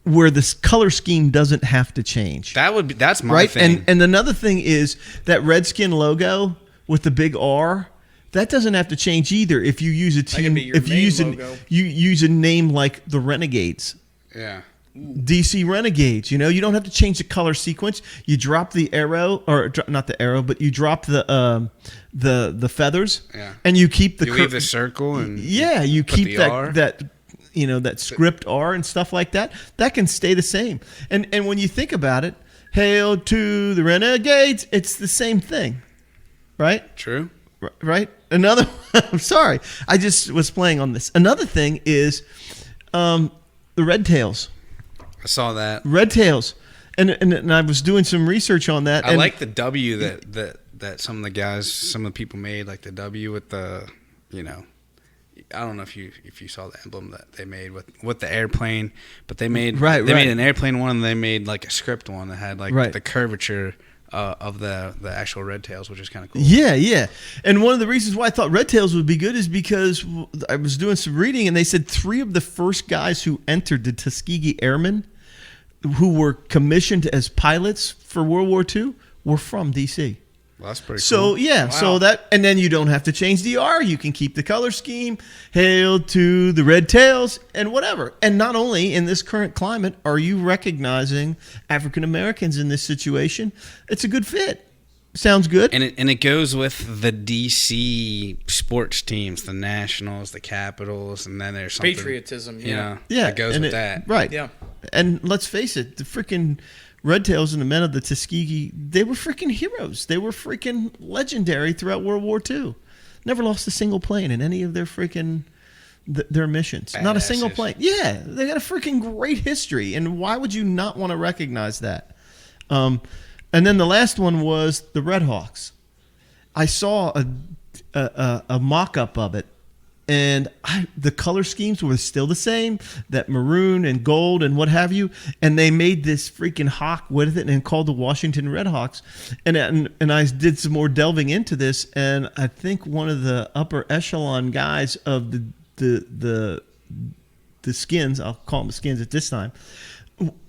where this color scheme doesn't have to change.
That's my
Right,
thing.
and another thing is that Redskin logo with the big R, that doesn't have to change either. If you use a
can
team,
be your
if you
main
use
logo.
you use a name like the Renegades,
yeah.
DC Renegades. You know, you don't have to change the color sequence. You drop the arrow, or not the arrow, but you drop the feathers,
Yeah.
and you keep the
You leave the circle and
yeah, you
put
keep
the
that
R.
that you know that script R and stuff like that. That can stay the same. And when you think about it, hail to the Renegades, it's the same thing, right?
True.
Right. Another. I'm sorry, I just was playing on this. Another thing is the Red Tails.
I saw that.
Red Tails. And I was doing some research on that.
I
and
like the W that some of the guys, some of the people made, like the W with the, you know, I don't know if you saw the emblem that they made with the airplane, but they made made an airplane one and they made like a script one that had like the curvature of the actual Red Tails, which is kind of cool.
Yeah. And one of the reasons why I thought Red Tails would be good is because I was doing some reading and they said 3 of the first guys who entered the Tuskegee Airmen, who were commissioned as pilots for World War II, were from D.C.
Well, that's pretty
So
cool.
yeah,
Wow.
so that, and then you don't have to change the R. You can keep the color scheme. Hail to the Red Tails and whatever. And not only in this current climate are you recognizing African Americans in this situation, it's a good fit. Sounds good.
And it goes with the DC sports teams, the Nationals, the Capitals, and then there's something,
Patriotism,
you know,
Yeah,
that goes
and
with that.
Right.
Yeah.
And let's face it, the freaking Red Tails and the men of the Tuskegee, they were freaking heroes. They were freaking legendary throughout World War II. Never lost a single plane in any of their freaking their missions. Not a single
Badasses.
plane. Yeah, they got a freaking great history. And why would you not want to recognize that? And then the last one was the Red Hawks. I saw a mock-up of it. And the color schemes were still the same, that maroon and gold and what have you. And they made this freaking hawk with it and called the Washington Red Hawks. And I did some more delving into this. And I think one of the upper echelon guys of the the Skins, I'll call them the Skins at this time,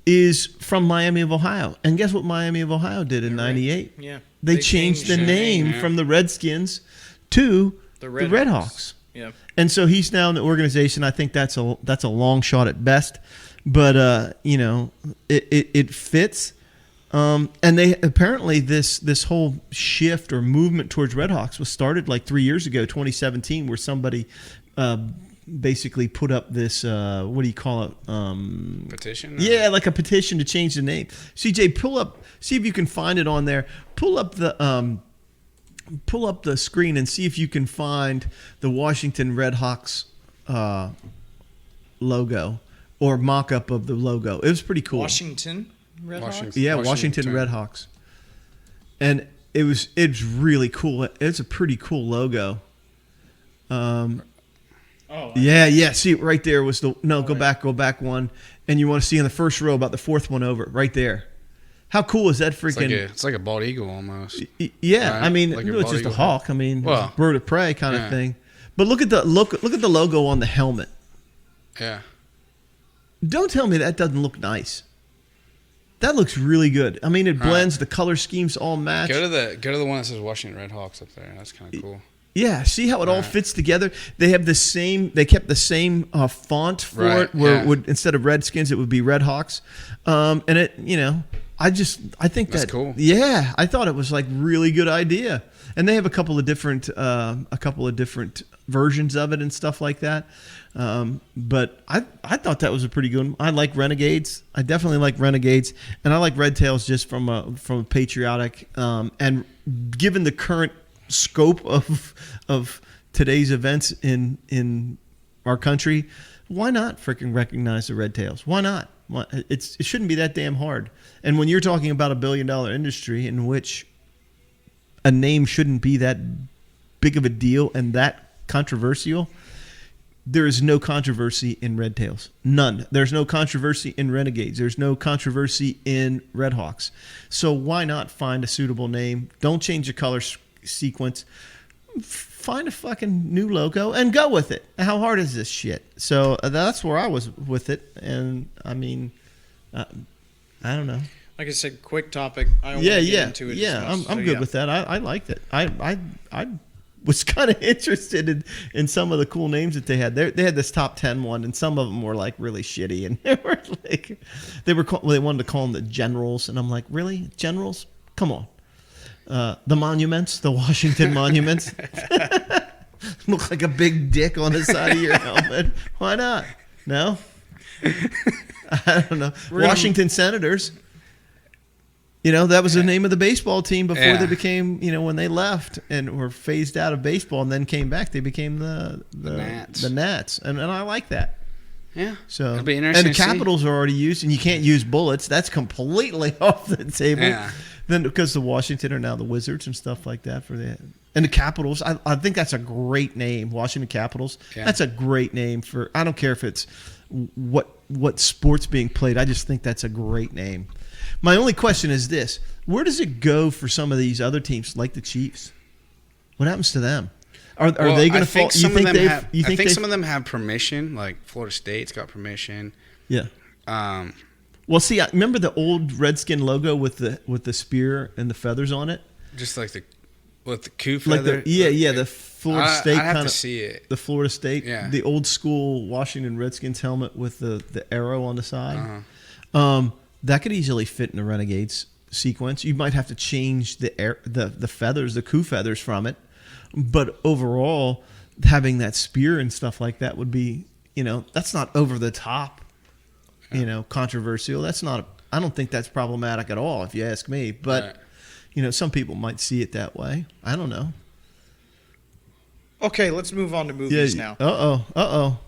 is from Miami of Ohio. And guess what Miami of Ohio did in '98?
Yeah.
They changed the name from the Redskins to the Red Hawks.
Yeah.
And so he's now in the organization. I think that's a long shot at best, but it fits. And they apparently this whole shift or movement towards Red Hawks was started like 3 years ago, 2017, where somebody basically put up this what do you call it?
Petition?
Yeah, like a petition to change the name. CJ, see if you can find it on there. Pull up the screen and see if you can find the Washington Red Hawks logo or mock-up of the logo. It was pretty cool.
Washington Red Hawks?
Yeah, Washington Red Hawks. And it's really cool. It's a pretty cool logo. Yeah. See, right there was go back one. And you want to see in the first row about the fourth one over, right there. How cool is that freaking?
It's like a bald eagle almost.
Yeah,
right?
I mean,
like
it's just a hawk. I mean,
well,
bird of prey kind of thing. But look at the logo on the helmet.
Yeah.
Don't tell me that doesn't look nice. That looks really good. I mean, it blends. Right. The color schemes all match.
Go to the one that says Washington Red Hawks up there. That's kind of cool.
Yeah, see how it all fits together. They have the same. They kept the same font for it. Where it would, instead of Redskins, it would be Red Hawks. And it, I think that's
cool.
Yeah, I thought it was like really good idea. And they have a couple of different versions of it and stuff like that. But I thought that was a pretty good one. I like Renegades. I definitely like Renegades, and I like Red Tails just from a patriotic and given the current scope of today's events in our country, why not freaking recognize the Red Tails? Why not? It shouldn't be that damn hard. And when you're talking about $1 billion industry in which a name shouldn't be that big of a deal and that controversial, there is no controversy in Red Tails. None. There's no controversy in Renegades. There's no controversy in Red Hawks. So why not find a suitable name? Don't change the color sequence. Find a fucking new logo and go with it. How hard is this shit? So that's where I was with it. And I mean, I don't know.
Like I said, quick topic. I don't want to get into it.
Yeah, I'm good with that. I liked it. I was kind of interested in some of the cool names that they had. They had this top 10 one, and some of them were like really shitty, and they wanted to call them the Generals, and I'm like, really, Generals? Come on. The monuments, the Washington monuments, look like a big dick on the side of your helmet. Why not? No, I don't know. Washington Senators. That was the name of the baseball team before they became, when they left and were phased out of baseball and then came back, they became the
Nats.
The Nats. And I like that.
Yeah.
So,
it'll be interesting.
And the Capitals are already used, and you can't use bullets. That's completely off the table.
Yeah.
Then because the Washington are now the Wizards and stuff like that and the Capitals, I think that's a great name, Washington Capitals. Yeah. That's a great name for. I don't care if it's what sport's being played. I just think that's a great name. My only question is this: where does it go for some of these other teams, like the Chiefs? What happens to them? Are they going to fall?
I think some of them have permission. Like Florida State's got permission.
Yeah. Well, see, I remember the old Redskin logo with the spear and the feathers on it.
Just like the coup feather.
The Florida State.
I have to see it.
The Florida State.
Yeah.
The old school Washington Redskins helmet with the arrow on the side.
Uh-huh.
That could easily fit in the Renegades sequence. You might have to change the feathers, the coup feathers from it, but overall, having that spear and stuff like that would be, that's not over the top, controversial. That's not. I don't think that's problematic at all, if you ask me. But some people might see it that way. I don't know.
Okay, let's move on to movies now.
Uh-oh.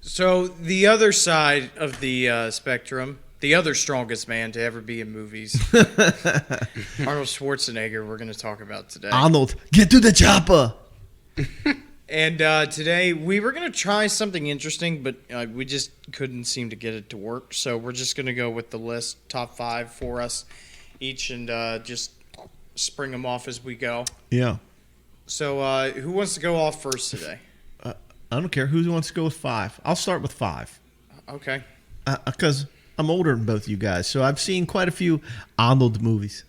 So the other side of the spectrum, the other strongest man to ever be in movies, Arnold Schwarzenegger, we're going to talk about today.
Arnold, get to the chopper.
And today we were going to try something interesting, but we just couldn't seem to get it to work. So we're just going to go with the list, top 5 for us each, and just spring them off as we go.
Yeah.
So who wants to go off first today?
I don't care who wants to go with 5. I'll start with 5.
Okay.
Because I'm older than both you guys, so I've seen quite a few Arnold movies.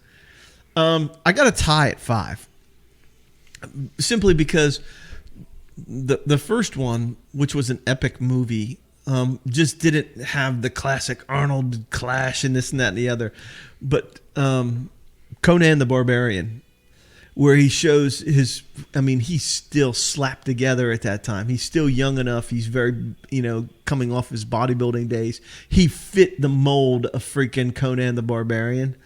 I got a tie at 5, simply because the first one, which was an epic movie, just didn't have the classic Arnold clash and this and that and the other. But Conan the Barbarian, where he shows he's still slapped together at that time. He's still young enough. He's very, coming off his bodybuilding days. He fit the mold of freaking Conan the Barbarian.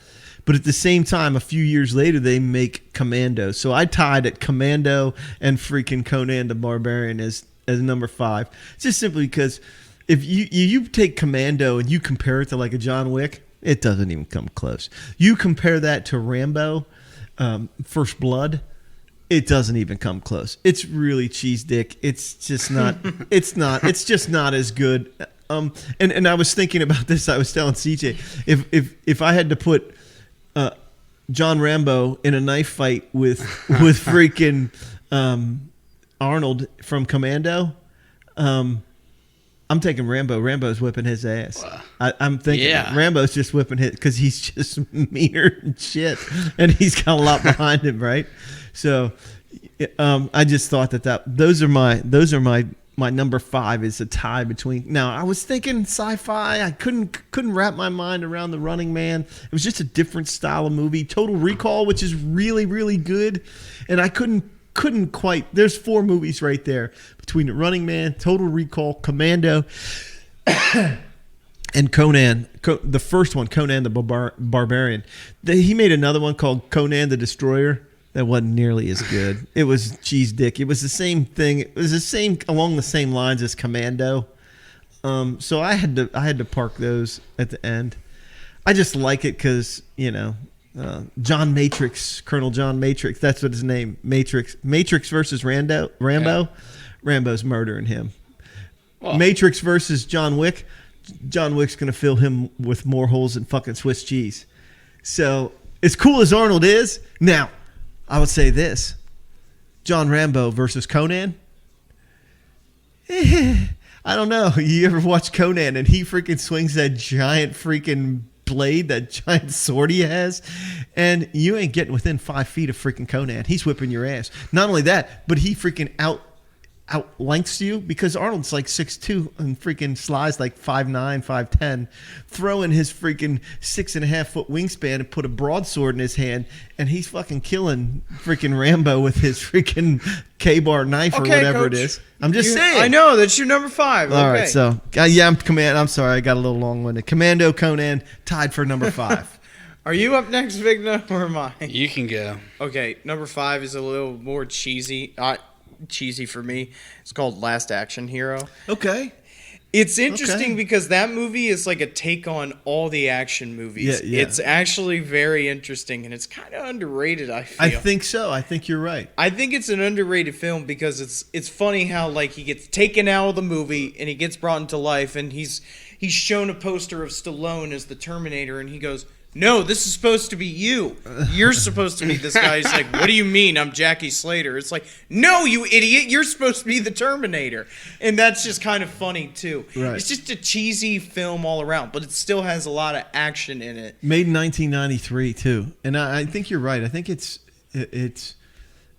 But at the same time, a few years later, they make Commando. So I tied at Commando and freaking Conan the Barbarian as number 5. Just simply because if you take Commando and you compare it to like a John Wick, it doesn't even come close. You compare that to Rambo, First Blood, it doesn't even come close. It's really cheese dick. It's just not. It's just not as good. And I was thinking about this. I was telling CJ, if I had to put John Rambo in a knife fight with freaking Arnold from Commando, I'm taking Rambo. Rambo's whipping his ass. I'm thinking Rambo's just whipping his, because he's just meaner than shit, and he's got a lot behind him, right? So I just thought that those are my number 5 is a tie between. Now I was thinking sci-fi. I couldn't wrap my mind around The Running Man. It was just a different style of movie. Total Recall, which is really, really good, and I couldn't quite. There's 4 movies right there between The Running Man, Total Recall, Commando, and Conan. The first one, Conan the Barbarian. He made another one called Conan the Destroyer. That wasn't nearly as good. It was cheese dick. It was the same thing. It was the same, along the same lines as Commando. So I had to park those at the end. I just like it because John Matrix, Colonel John Matrix. That's what his name. Matrix versus Rambo. Yeah. Rambo's murdering him. Well, Matrix versus John Wick. John Wick's gonna fill him with more holes than fucking Swiss cheese. So as cool as Arnold is, now I would say this: John Rambo versus Conan. I don't know. You ever watch Conan and he freaking swings that giant freaking blade, that giant sword he has, and you ain't getting within 5 feet of freaking Conan. He's whipping your ass. Not only that, but he freaking out lengths you, because Arnold's like 6'2" and freaking Sly's like 5'9", 5'10", throwing his freaking 6.5 foot wingspan and put a broadsword in his hand, and he's fucking killing freaking Rambo with his freaking K-bar knife or whatever Coach. It is. I'm just saying.
I know that's your number 5.
All right, so I'm sorry, I got a little long-winded. Commando, Conan tied for number 5.
Are you up next, Vigna, or am I?
You can go.
Okay, number 5 is a little more cheesy. Cheesy for me. It's called Last Action Hero.
Okay.
It's interesting because that movie is like a take on all the action movies. Yeah. It's actually very interesting, and it's kind of underrated, I feel.
I think so. I think you're right.
I think it's an underrated film because it's funny how like he gets taken out of the movie and he gets brought into life, and he's shown a poster of Stallone as the Terminator, and he goes, "No, this is supposed to be you. You're supposed to be this guy." He's like, "What do you mean? I'm Jackie Slater." It's like, "No, you idiot. You're supposed to be the Terminator." And that's just kind of funny, too. Right. It's just a cheesy film all around, but it still has a lot of action in it.
Made in 1993, too. And I think you're right. I think it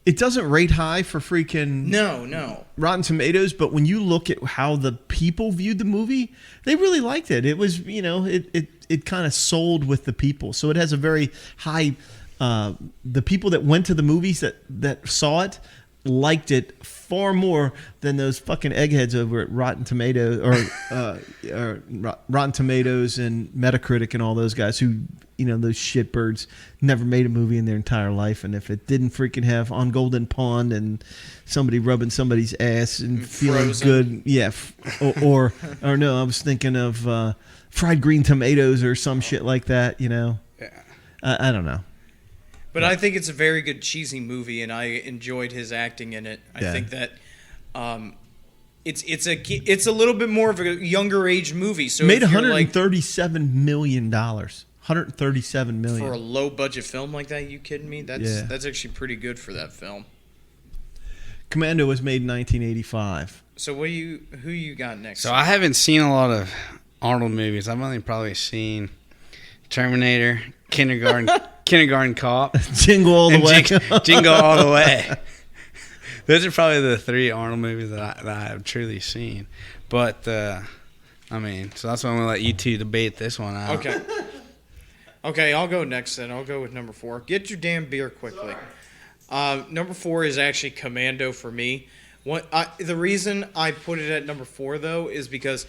doesn't rate high for freaking
No.
Rotten Tomatoes, but when you look at how the people viewed the movie, they really liked it. It was, it kind of sold with the people. So it has a very high, the people that went to the movies that saw it liked it far more than those fucking eggheads over at Rotten Tomatoes or Rotten Tomatoes and Metacritic and all those guys who, those shitbirds never made a movie in their entire life. And if it didn't freaking have On Golden Pond and somebody rubbing somebody's ass and feeling good, yeah, or no, I was thinking of Fried Green Tomatoes or some shit like that, Yeah. I don't know.
But I think it's a very good cheesy movie, and I enjoyed his acting in it. I think that it's a little bit more of a younger age movie. So
made $137 million. $137 million
for a low budget film like that. You kidding me? That's actually pretty good for that film.
Commando was made in 1985.
So who you got next?
So I haven't seen a lot of Arnold movies. I've only probably seen Terminator, Kindergarten Cop,
Jingle All the Way.
Jingle All the Way. Those are probably the 3 Arnold movies that I have truly seen. But so that's why I'm gonna let you two debate this one out.
Okay, I'll go next then. I'll go with number 4. Get your damn beer quickly. Number 4 is actually Commando for me. The reason I put it at number 4 though is because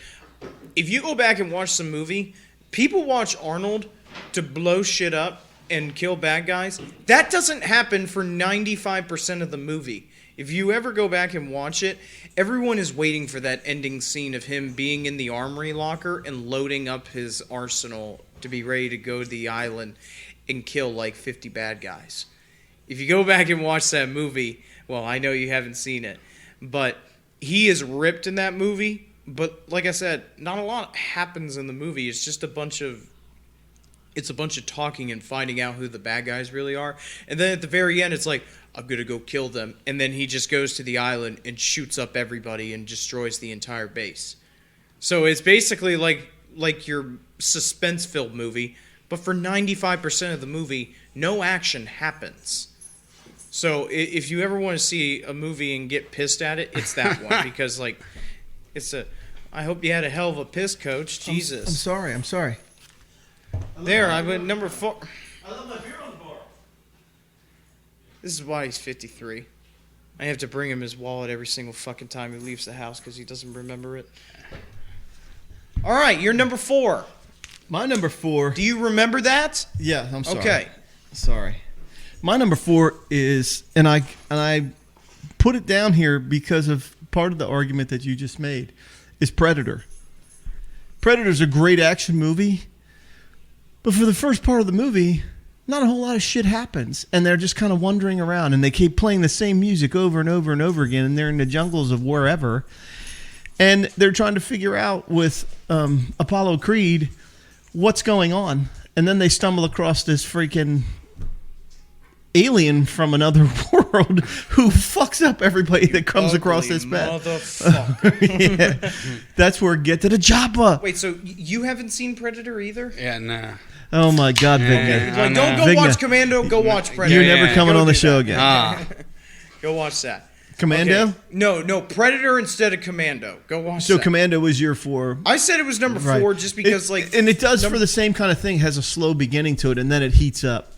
if you go back and watch some movie, people watch Arnold to blow shit up and kill bad guys. That doesn't happen for 95% of the movie. If you ever go back and watch it, everyone is waiting for that ending scene of him being in the armory locker and loading up his arsenal to be ready to go to the island and kill like 50 bad guys. If you go back and watch that movie, well, I know you haven't seen it, but he is ripped in that movie. But like I said, not a lot happens in the movie. It's just a bunch of talking and finding out who the bad guys really are. And then at the very end, it's like, I'm going to go kill them. And then he just goes to the island and shoots up everybody and destroys the entire base. So it's basically like your suspense-filled movie, but for 95% of the movie, no action happens. So if you ever want to see a movie and get pissed at it, it's that one. Because, I hope you had a hell of a piss, Coach. Jesus.
I'm sorry.
There, I went number 4.
I left my beer on the bar.
This is why he's 53. I have to bring him his wallet every single fucking time he leaves the house because he doesn't remember it. All right, you're number 4.
My number 4.
Do you remember that?
Yeah, I'm sorry.
Okay.
Sorry. My number 4 is, and I put it down here because of part of the argument that you just made, is Predator. Predator's a great action movie, but for the first part of the movie, not a whole lot of shit happens, and they're just kind of wandering around, and they keep playing the same music over and over and over again, and they're in the jungles of wherever, and they're trying to figure out with Apollo Creed what's going on, and then they stumble across this freaking alien from another world who fucks up everybody that comes across this path.
Motherfucker.
Yeah. That's where Get to the Chopper.
Wait, so you haven't seen Predator either?
Yeah, nah.
Oh my God, Vigna.
Like, don't go
Vigna.
watch Commando, go watch Predator.
You're never coming
Go
on the
do
show
that.
again.
Go watch that.
Commando?
Okay. No, Predator instead of Commando. Go watch
So
that.
Commando was your 4.
I said it was number 4 just because,
and it does for the same kind of thing, has a slow beginning to it, and then it heats up.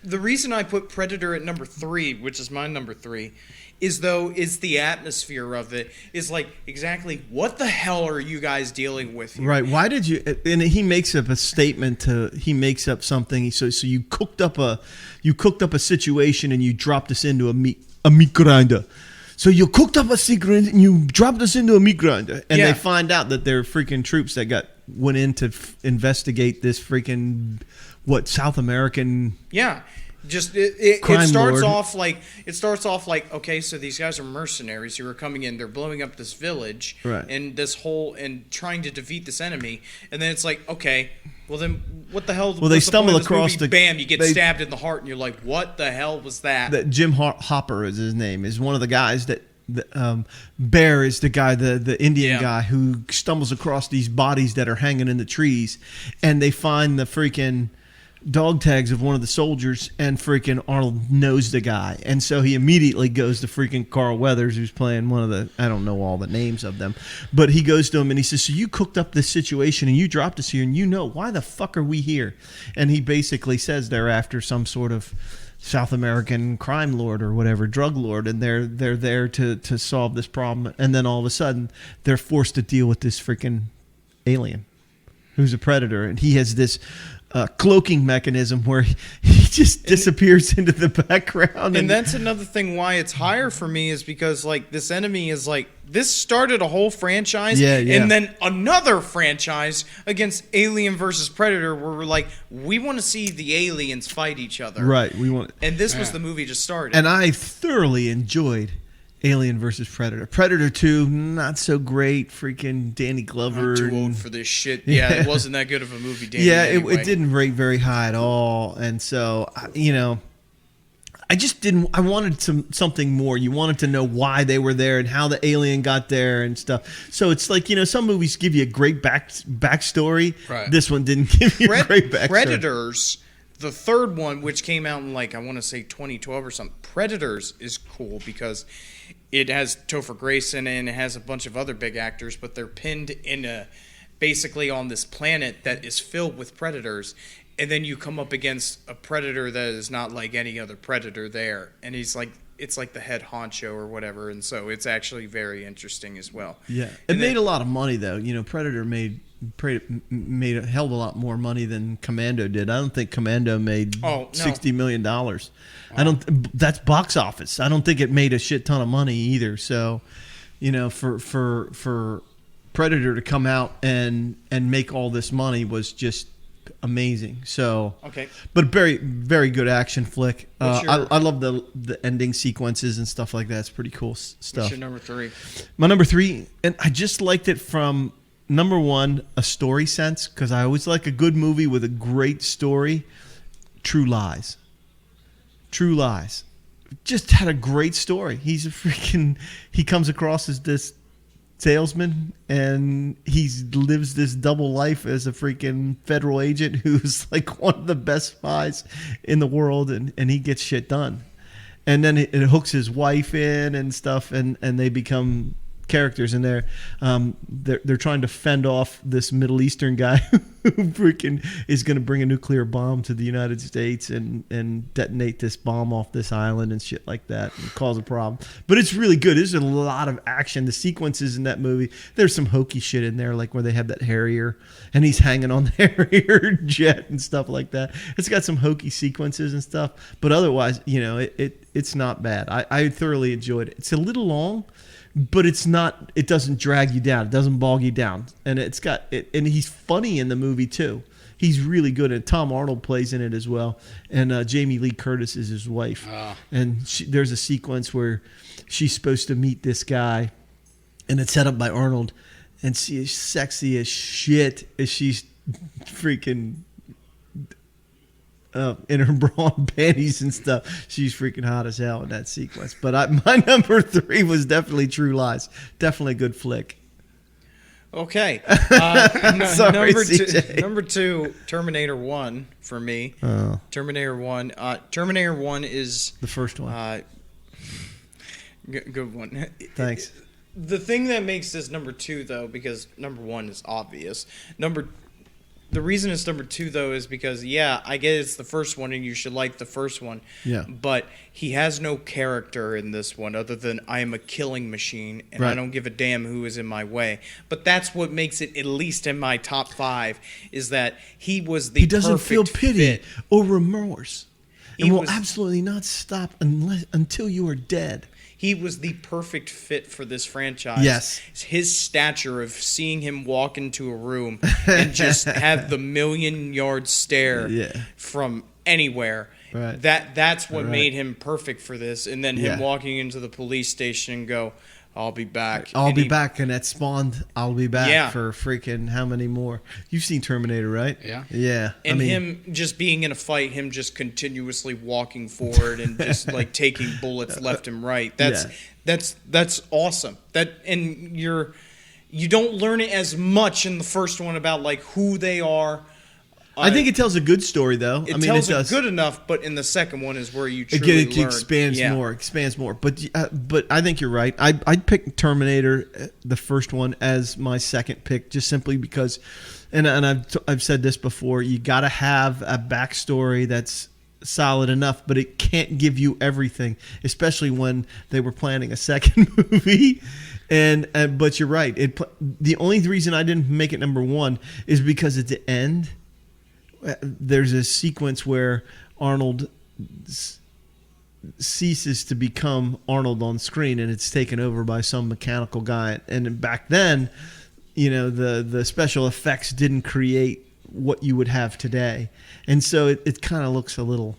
The reason I put Predator at number 3, which is my number 3, is the atmosphere of it is like exactly what the hell are you guys dealing with here?
Right. Why did you? And he makes up a statement he makes up something. So you cooked up a situation and you dropped us into a meat grinder. So you cooked up a secret and you dropped us into a meat grinder, and they find out that they're freaking troops that went in to investigate this freaking South American.
Yeah. Just it starts
lord.
off like okay, so these guys are mercenaries who are coming in, they're blowing up this village,
right,
and trying to defeat this enemy, and then it's like, okay, well then what the hell?
Well, they stumble across
bam, you get stabbed in the heart, and you're like, what the hell was that?
That Jim Hopper is his name, is one of the guys that. Bear is the guy, the Indian guy who stumbles across these bodies that are hanging in the trees, and they find the freaking dog tags of one of the soldiers, and freaking Arnold knows the guy, and so he immediately goes to freaking Carl Weathers, who's playing one of the, I don't know all the names of them, but he goes to him and he says, so you cooked up this situation and you dropped us here, and why the fuck are we here? And he basically says they're after some sort of South American crime lord or whatever, drug lord, and they're there to solve this problem, and then all of a sudden they're forced to deal with this freaking alien who's a predator, and he has this cloaking mechanism where he just disappears into the background.
And that's another thing why it's higher for me, is because like this enemy is like, this started a whole franchise, and then another franchise against Alien versus Predator, where we're like, we want to see the aliens fight each other,
right?
And this was the movie just started,
and I thoroughly enjoyed Alien versus Predator. Predator 2, not so great. Freaking Danny Glover.
I'm too old for this shit. Yeah, it wasn't that good of a movie, Danny.
Yeah, it didn't rate very high at all. And so, I just didn't. I wanted something more. You wanted to know why they were there and how the alien got there and stuff. So it's like, some movies give you a great backstory.
Right.
This one didn't give you a great backstory.
Predators, the third one, which came out in I want to say 2012 or something. Predators is cool because it has Topher Grace in it and it has a bunch of other big actors, but they're pinned in basically on this planet that is filled with predators. And then you come up against a predator that is not like any other predator there. And it's like the head honcho or whatever. And so it's actually very interesting as well.
Yeah. It made a lot of money, though. Predator made a hell of a lot more money than Commando did. I don't think Commando made $60 million. Wow. That's box office. I don't think it made a shit ton of money either. So, for Predator to come out and make all this money was just amazing. So
okay,
but very, very good action flick. I love the ending sequences and stuff like that. It's pretty cool stuff.
What's your number 3?
My number 3, and I just liked it from number 1, a story sense, because I always like a good movie with a great story. True Lies. Just had a great story. He comes across as this salesman, and he lives this double life as a freaking federal agent who's like one of the best spies in the world, and he gets shit done. And then it hooks his wife in and stuff, and they become characters in there. They're trying to fend off this Middle Eastern guy who freaking is going to bring a nuclear bomb to the United States and detonate this bomb off this island and shit like that and cause a problem. But it's really good. There's a lot of action. The sequences in that movie, there's some hokey shit in there, like where they have that Harrier and he's hanging on the Harrier jet and stuff like that. It's got some hokey sequences and stuff, but otherwise, it's not bad. I thoroughly enjoyed it. It's a little long, but it's not. It doesn't drag you down. It doesn't bog you down, and it's got it. And he's funny in the movie too. He's really good, and Tom Arnold plays in it as well. And Jamie Lee Curtis is his wife. Oh. And there's a sequence where she's supposed to meet this guy, and it's set up by Arnold, and she is sexy as shit as she's freaking. In her bra and panties and stuff. She's freaking hot as hell in that sequence. But my number 3 was definitely True Lies. Definitely a good flick.
Okay.
Sorry,
number 2, Terminator 1 for me.
Oh.
Terminator 1. Terminator 1 is...
the first one.
Good one.
Thanks.
The thing that makes this number 2, though, because number 1 is obvious. The reason it's number 2, though, is because, I get it's the first one and you should like the first one.
Yeah.
But he has no character in this one other than I am a killing machine and I don't give a damn who is in my way. But that's what makes it, at least in my top 5, is that he was the perfect fit. He doesn't feel pity
or remorse. And will absolutely not stop until you are dead.
He was the perfect fit for this franchise.
Yes.
His stature of seeing him walk into a room and just have the million-yard stare from anywhere.
Right.
That's what made him perfect for this. And then him walking into the police station and go, I'll be back.
I'll be back. And that spawned, I'll be back for freaking how many more? You've seen Terminator, right?
Yeah.
Yeah.
And him just being in a fight, him just continuously walking forward and just like taking bullets left and right. That's awesome. And you don't learn it as much in the first one about like who they are.
I think it tells a good story, though.
It tells it good enough, but in the second one is where you truly learn. It
expands more. But I think you're right. I'd pick Terminator, the first one, as my second pick, just simply because, and I've said this before, you got to have a backstory that's solid enough, but it can't give you everything, especially when they were planning a second movie. But you're right. The only reason I didn't make it number 1 is because at the end, there's a sequence where Arnold ceases to become Arnold on screen, and it's taken over by some mechanical guy. And back then, the special effects didn't create what you would have today, and so it kind of looks a little,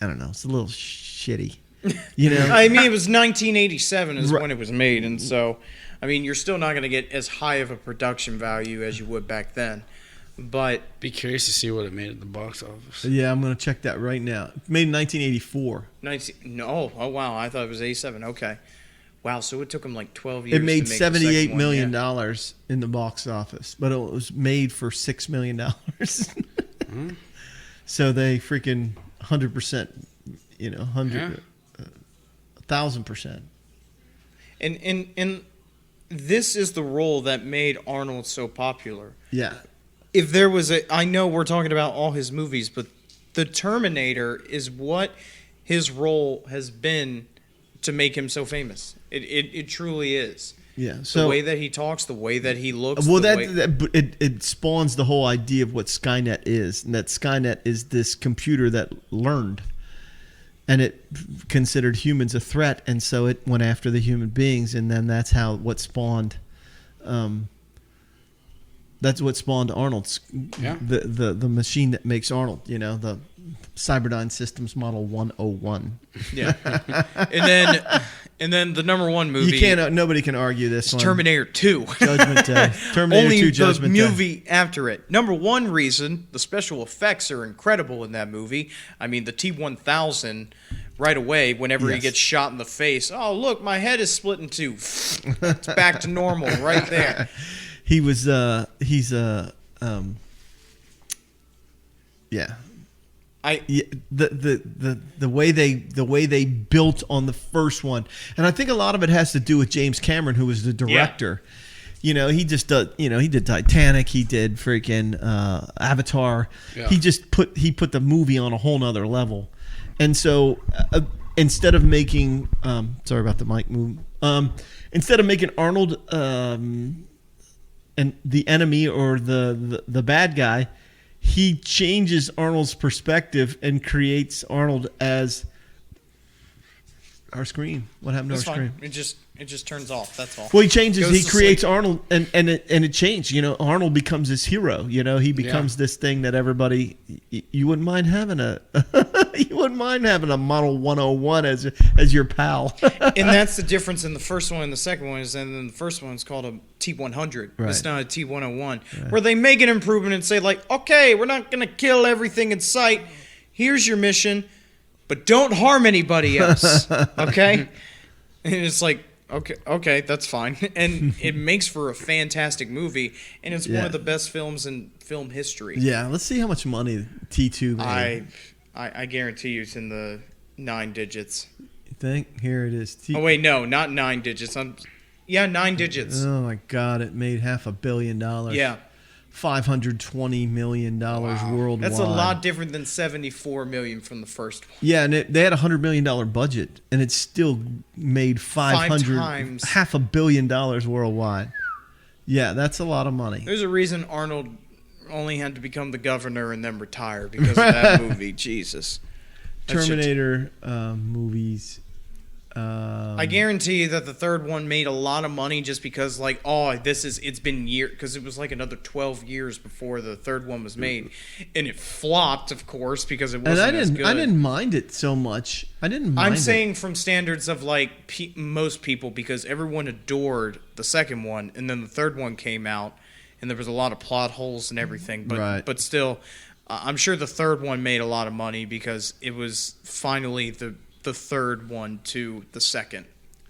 I don't know, it's a little shitty.
I mean, it was 1987 is when it was made, and so, I mean, you're still not going to get as high of a production value as you would back then. But
be curious to see what it made at the box office.
Yeah, I'm going to check that right now. Made in 1984.
Oh wow, I thought it was 87. Okay. Wow, so it took him like 12 years
It made
to make
$78 million in the box office, but it was made for $6 million. So they freaking 100%, 1,000%.
And this is the role that made Arnold so popular.
Yeah.
If there was I know we're talking about all his movies, but the Terminator is what his role has been to make him so famous. It truly is.
Yeah. So
the way that he talks, the way that he looks.
Well, it spawns the whole idea of what Skynet is, and that Skynet is this computer that learned, and it considered humans a threat, and so it went after the human beings, and then that's what spawned. That's what spawned Arnold's.
Yeah.
The machine that makes Arnold. The Cyberdyne Systems Model 101.
Yeah. and then the number one movie.
You can't. Nobody can argue this one.
Terminator 2.
Judgment Day. Terminator
Only
2 Judgment
the
Day.
movie after it. Number one reason, the special effects are incredible in that movie. I mean, the T-1000 right away, whenever he gets shot in the face. Oh, look, my head is split in two. It's back to normal right there.
He was. Yeah. The way they built on the first one, and I think a lot of it has to do with James Cameron, who was the director. Yeah. He just does. He did Titanic. He did freaking Avatar. Yeah. He put the movie on a whole nother level, and so instead of making sorry about the mic move. Instead of making Arnold and the enemy or the bad guy, he changes Arnold's perspective and creates Arnold as our screen. What happened to our screen?
It just turns off. That's all.
Well, he changes. He creates Arnold, and it changed. Arnold becomes his hero. He becomes this thing that everybody. You wouldn't mind having a. You wouldn't mind having a Model 101 as your pal.
And that's the difference in the first one and the second one is, and then the first one is called a T100. Right. It's not a T101, right. Where they make an improvement and say like, okay, we're not gonna kill everything in sight. Here's your mission, but don't harm anybody else. Okay, and it's like. Okay, that's fine. And it makes for a fantastic movie, and it's one of the best films in film history.
Yeah, let's see how much money T2 made.
I guarantee you it's in the 9 digits.
You think? Here it is.
Oh, wait, no, not 9 digits. 9 digits.
Oh, my God, it made $500 million.
Yeah.
$520 million worldwide.
That's a lot different than $74 million from the first one.
Yeah, and they had a $100 million budget, and it still made $500 million worldwide. Yeah, that's a lot of money.
There's a reason Arnold only had to become the governor and then retire because of that movie. Jesus.
Terminator movies.
I guarantee you that the third one made a lot of money just because, like, it's been years, because it was like another 12 years before the third one was made, and it flopped, of course, because it wasn't as good.
I didn't mind it so much. I'm
saying from standards of like most people, because everyone adored the second one, and then the third one came out, and there was a lot of plot holes and everything, but still, I'm sure the third one made a lot of money because it was finally the third one to the second.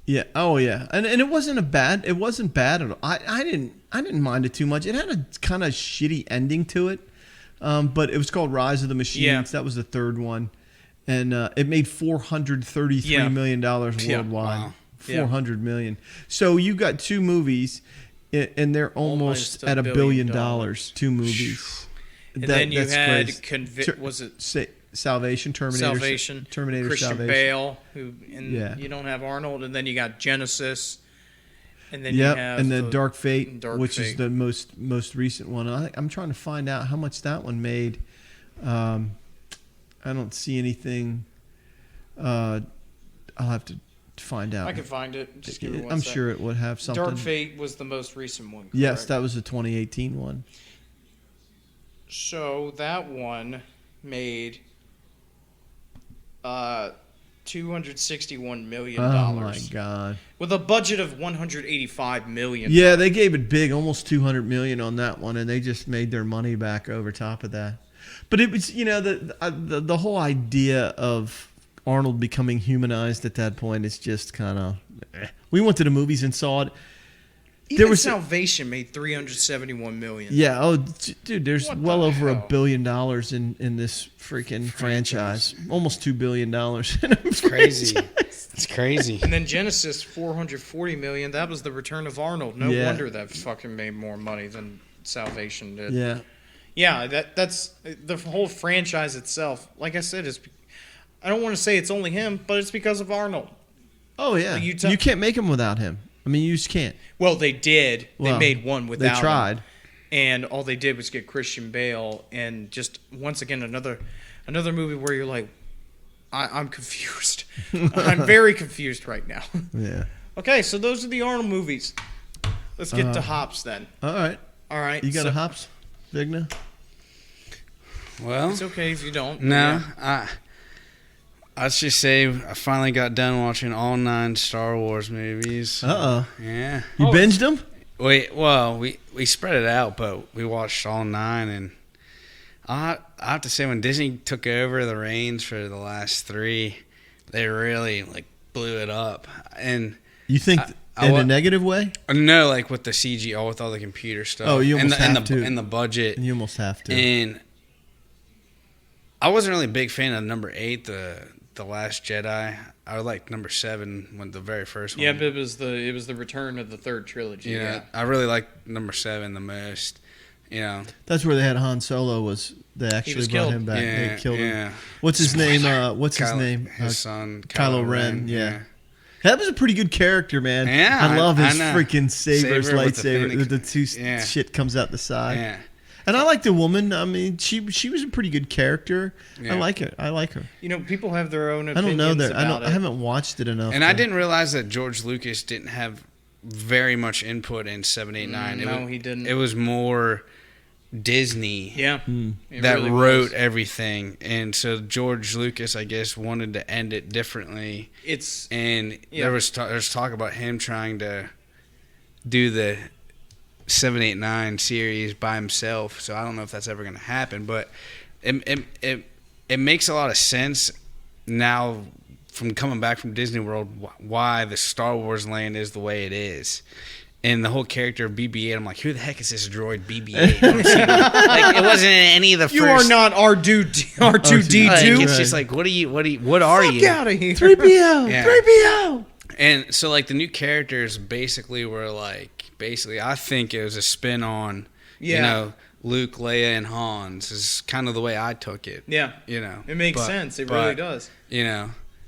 Yeah. Oh yeah. And it wasn't bad at all. I didn't mind it too much. It had a kind of shitty ending to it. But it was called Rise of the Machines. Yeah. That was the third one. And it made $433 million worldwide.
Yeah. Wow.
$400 million. So you got two movies and they're almost at $1 billion. Two movies.
And then you had
Salvation, Terminator,
Christian
Salvation.
Bale, you don't have Arnold, and then you got Genesis, and then you have
and then Dark Fate, is the most recent one. I'm trying to find out how much that one made. I don't see anything. I'll have to find out.
I can find it. Just give me one
I'm
sec.
sure it would have something.
Dark Fate was the most recent one. Correct?
Yes, that was the 2018 one. So
that one made $2 $261 million.
Oh my god!
With a budget of $185 million.
Yeah, they gave it big, almost $200 million on that one, and they just made their money back over top of that. But it was, the whole idea of Arnold becoming humanized at that point is just kind of. We went to the movies and saw it.
Even Salvation made $371 million.
Yeah. Oh, dude, there's well over $1 billion in this freaking franchise. Almost $2 billion.
It's crazy. It's crazy.
And then Genesis, $440 million. That was the return of Arnold. No wonder that fucking made more money than Salvation did.
Yeah.
Yeah, that's the whole franchise itself. Like I said, I don't want to say it's only him, but it's because of Arnold.
Oh yeah. You can't make him without him. I mean, you just can't.
Well, they did. They made one without him.
They tried.
And all they did was get Christian Bale, and just once again another movie where you're like, I'm confused. I'm very confused right now.
Yeah.
Okay, so those are the Arnold movies. Let's get to Hops then.
All right. You got a Hops, Vigna?
Well,
it's okay if you don't.
No, I'd just say I finally got done watching all 9 Star Wars movies.
Uh-oh.
Yeah.
You binged them?
We spread it out, but we watched all 9, and I have to say when Disney took over the reins for the last 3, they really blew it up. And
you think in a negative way?
No, with the CG, with all the computer stuff.
Oh, you almost have to.
And the budget.
You almost have to.
And I wasn't really a big fan of number 8, the Last Jedi. I liked number 7 when the very first one.
Yeah, but it was the return of the third trilogy. Yeah,
I really liked number 7 the most.
That's where they had Han Solo. They actually brought him back.
Yeah,
they killed him.
Yeah.
What's his name? His name?
His son,
Kylo Ren. Yeah. That was a pretty good character, man.
Yeah,
I love his freaking lightsaber. The two shit comes out the side.
Yeah.
And I like the woman. I mean, she was a pretty good character. Yeah. I like her.
People have their own opinions.
I don't know that. I haven't watched it enough.
And I didn't realize that George Lucas didn't have very much input in 7, 8, 9.
No, he didn't.
It was more Disney.
Yeah.
That really wrote everything. And so George Lucas, I guess, wanted to end it differently. There's talk about him trying to do the 7, 8, 9 series by himself, so I don't know if that's ever going to happen, but it makes a lot of sense now from coming back from Disney World why the Star Wars land is the way it is. And the whole character of BB-8, I'm like, who the heck is this droid BB-8? It wasn't in any of the first.
You are not R2D2.
It's just what are you? What are you?
Fuck out of here.
3PO.
Yeah.
3PO.
And so the new characters basically were I think it was a spin on, Luke, Leia, and Hans is kind of the way I took it.
Yeah. It makes sense. It really does.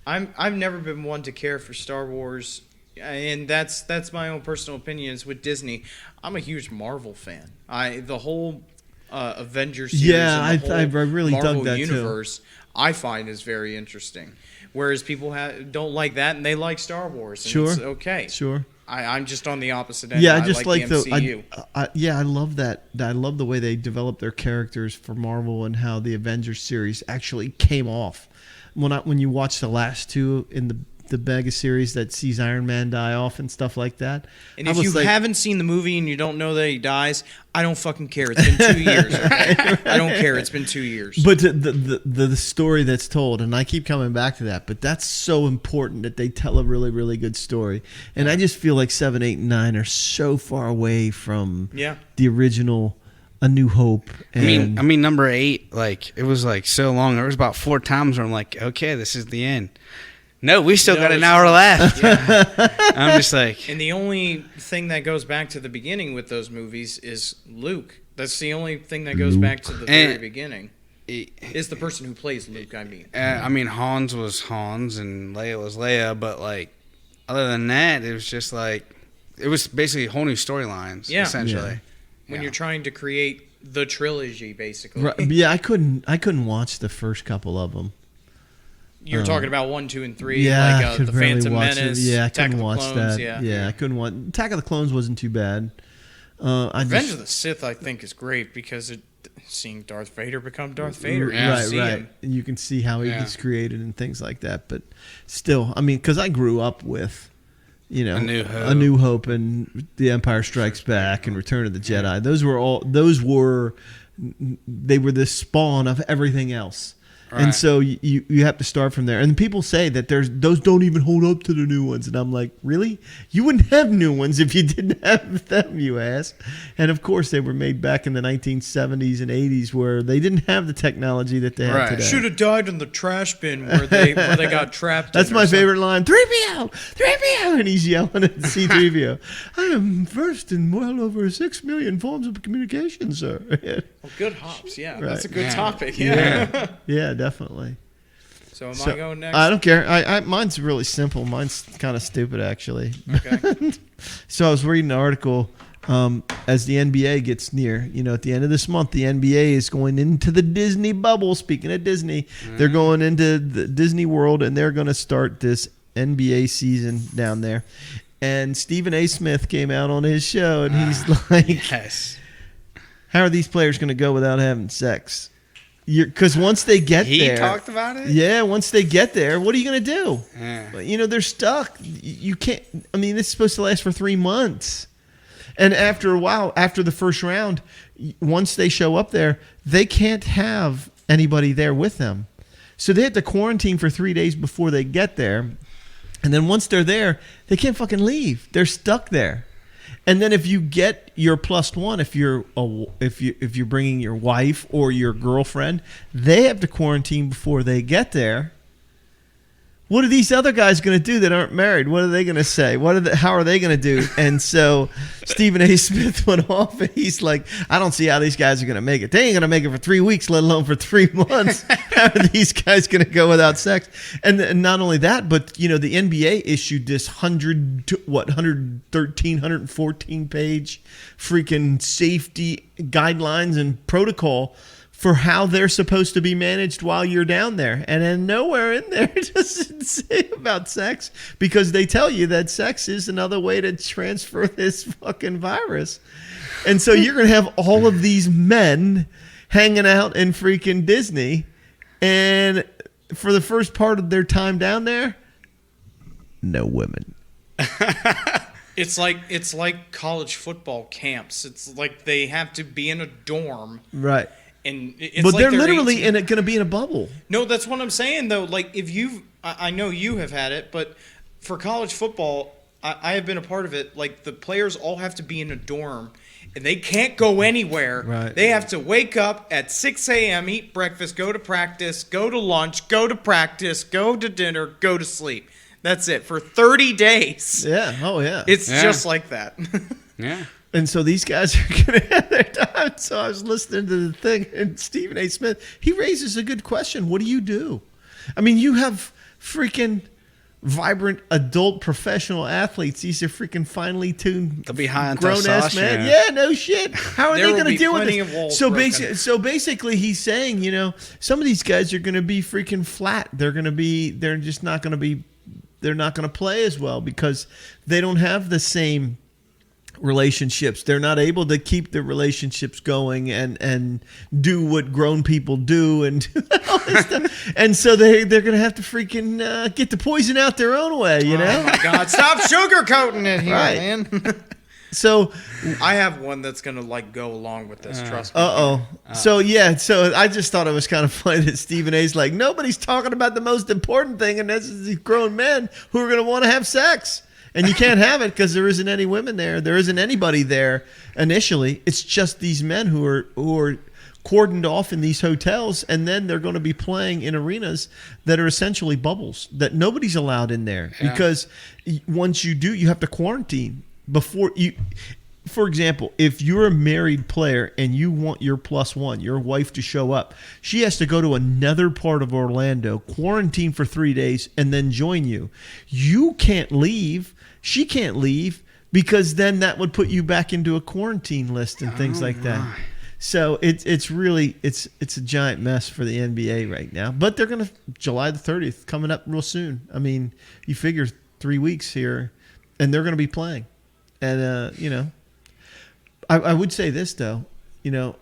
I've never been one to care for Star Wars, and that's my own personal opinions with Disney. I'm a huge Marvel fan. The whole Avengers series and the whole
I really
Marvel
dug that
universe
too.
I find is very interesting. Whereas people don't like that, and they like Star Wars. And
sure.
It's okay.
Sure.
I'm just on the opposite end.
Yeah, I just like
the MCU.
I love that. I love the way they developed their characters for Marvel and how the Avengers series actually came off. When you watch the last 2 in the mega series that sees Iron Man die off and stuff like that.
And if you haven't seen the movie and you don't know that he dies, I don't fucking care. It's been 2 years. Okay? I don't care. It's been 2 years.
But the story that's told, and I keep coming back to that, but that's so important that they tell a really, really good story. And I just feel like 7, 8, and 9 are so far away from the original A New Hope. And
I mean, number 8, it was so long. There was about 4 times where I'm like, okay, this is the end. No, we still got an hour left. Yeah. I'm just
And the only thing that goes back to the beginning with those movies is Luke. That's the only thing that goes back to the very beginning. Is the person who plays Luke, I mean.
Hans was Hans and Leia was Leia, but other than that, it was just it was basically whole new storylines, essentially.
Yeah. When you're trying to create the trilogy, basically.
Right. Yeah, I couldn't watch the first couple of them.
You're talking about 1, 2, and 3,
the
Phantom Menace.
Yeah, I couldn't watch
Clones,
that. Yeah, I couldn't watch. Attack of the Clones wasn't too bad.
Revenge of the Sith, I think, is great because seeing Darth Vader become Darth Vader.
Yeah.
Right.
Him.
And you can see how he gets created and things like that. But still, I mean, because I grew up with, you know, A New Hope and The Empire Strikes Back and Return of the Jedi. They were the spawn of everything else. Right. And so you have to start from there. And people say that those don't even hold up to the new ones. And I'm like, really? You wouldn't have new ones if you didn't have them, you ass. And of course, they were made back in the 1970s and 80s where they didn't have the technology that they have today.
Should have died in the trash bin where they got trapped.
That's my favorite line. 3PO! 3PO! And he's yelling at C-3PO. I am versed in well over 6 million forms of communication, sir.
Well, good hops, yeah.
Right.
That's a good topic.
Yeah. Yeah, definitely.
So I going next?
I don't care. Mine's really simple. Mine's kind of stupid, actually.
Okay.
So I was reading an article as the NBA gets near. You know, at the end of this month, the NBA is going into the Disney bubble. Speaking of Disney, they're going into the Disney World, and they're going to start this NBA season down there. And Stephen A. Smith came out on his show, and he's like,
yes.
How are these players going to go without having sex? Because once they get there,
he talked about it.
Yeah, once they get there, what are you going to do?
Yeah.
You know, they're stuck. You can't. I mean, this is supposed to last for 3 months, and after a while, after the first round, once they show up there, they can't have anybody there with them, so they have to quarantine for 3 days before they get there, and then once they're there, they can't fucking leave. They're stuck there. And then if you get your +1, if you're bringing your wife or your girlfriend, they have to quarantine before they get there. What are these other guys going to do that aren't married? What are they going to say? How are they going to do? And so Stephen A. Smith went off, and he's like, I don't see how these guys are going to make it. They ain't going to make it for 3 weeks, let alone for 3 months. How are these guys going to go without sex? And not only that, but you know, the NBA issued this 114 page freaking safety guidelines and protocol for how they're supposed to be managed while you're down there. And then nowhere in there does it say about sex, because they tell you that sex is another way to transfer this fucking virus. And so you're going to have all of these men hanging out in freaking Disney, and for the first part of their time down there, no women.
It's like college football camps. It's like they have to be in a dorm.
Right.
And it's
but
like
they're literally going to be in a bubble.
No, that's what I'm saying, though. Like, if I know you have had it, but for college football, I have been a part of it. Like, the players all have to be in a dorm, and they can't go anywhere.
Right.
They have to wake up at 6 a.m., eat breakfast, go to practice, go to lunch, go to practice, go to dinner, go to sleep. That's it for 30 days.
Yeah. Oh, yeah.
It's just like that.
Yeah.
And so these guys are going to have their time. So I was listening to the thing, and Stephen A. Smith, he raises a good question. What do you do? I mean, you have freaking vibrant adult professional athletes. These are freaking finely tuned,
they'll be high on
grown-ass men. Yeah, no shit. How are they going to deal with this? So basically, he's saying, you know, some of these guys are going to be freaking flat. They're just not going to be. They're not going to play as well because they don't have the same relationships. They're not able to keep the relationships going and do what grown people do and all this stuff. And so they're going to have to freaking get the poison out their own way, you know?
Oh my God, stop sugarcoating it here,
Right.
man.
So
I have one that's going to like go along with this, trust me.
So I just thought it was kind of funny that Stephen A's like, nobody's talking about the most important thing, and that's these grown men who are going to want to have sex. And you can't have it because there isn't any women there. There isn't anybody there initially. It's just these men who are cordoned off in these hotels, and then they're going to be playing in arenas that are essentially bubbles that nobody's allowed in there because once you do, you have to quarantine before you. For example, if you're a married player and you want your +1, your wife, to show up, she has to go to another part of Orlando, quarantine for 3 days, and then join you. You can't leave. She can't leave because then that would put you back into a quarantine list and things like that. So it's really a giant mess for the NBA right now. But they're going to July the 30th coming up real soon. I mean, you figure 3 weeks here, and they're going to be playing. And you know, I would say this though, you know,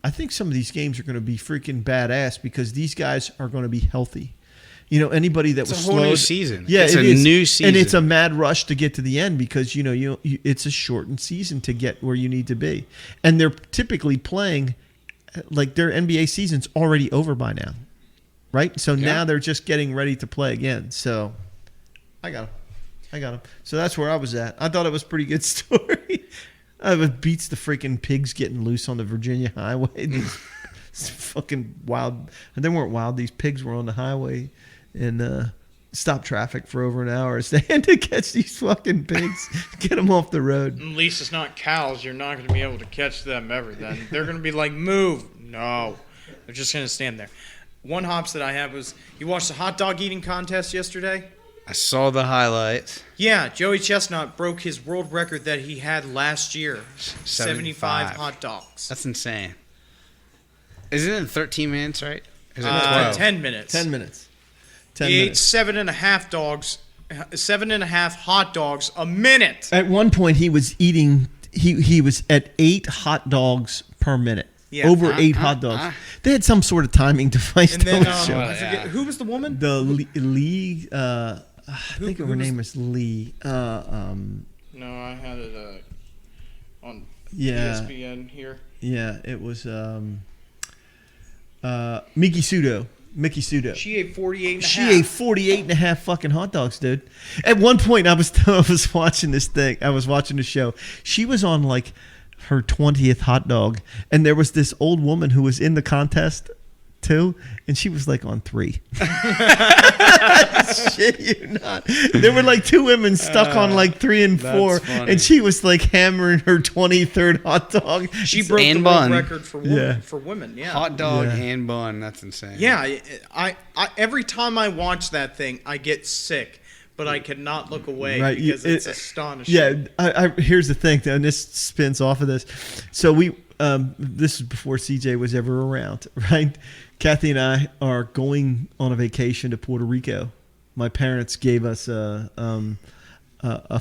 I think some of these games are going to be freaking badass because these guys are going to be healthy. You know, anybody that was
a whole
slowed,
new season.
Yeah,
it's
it
a
is.
new season,
and it's a mad rush to get to the end because it's a shortened season to get where you need to be, and they're typically playing like their NBA season's already over by now, right? So now they're just getting ready to play again. So I got them. So that's where I was at. I thought it was a pretty good story. It beats the freaking pigs getting loose on the Virginia highway. It's fucking wild. And they weren't wild. These pigs were on the highway and stopped traffic for over an hour. So they had to catch these fucking pigs, get them off the road.
At least it's not cows. You're not going to be able to catch them ever then. They're going to be like, move. No. They're just going to stand there. One hops that I have was, you watched the hot dog eating contest yesterday?
I saw the highlights.
Yeah, Joey Chestnut broke his world record that he had last year. 75 hot dogs.
That's insane. Isn't it 13 minutes, right? Is it 12?
10 minutes.
10 minutes.
He ate 7.5 hot dogs a minute.
At one point, he was eating. He was at 8 hot dogs per minute.
Yeah.
Over 8 hot dogs. They had some sort of timing device.
And then
show.
I forget who was the woman.
The Lee. I think her name was Lee.
No, I had it on ESPN here.
Yeah, it was Miki Sudo.
She ate 48 and a
She
half.
ate 48 and a half fucking hot dogs, dude. At one point, I was watching this thing. I was watching the show. She was on like her 20th hot dog, and there was this old woman who was in the contest too, and she was like on 3. Shit you not. There were like 2 women stuck on like 3 and 4, and she was like hammering her 23rd hot dog.
She broke the world record for women. Yeah,
hot dog and bun. That's insane.
Yeah, I every time I watch that thing, I get sick, but I cannot look away because it's astonishing.
Yeah, here's the thing, and this spins off of this. So this is before CJ was ever around, right? Kathy and I are going on a vacation to Puerto Rico. My parents gave us a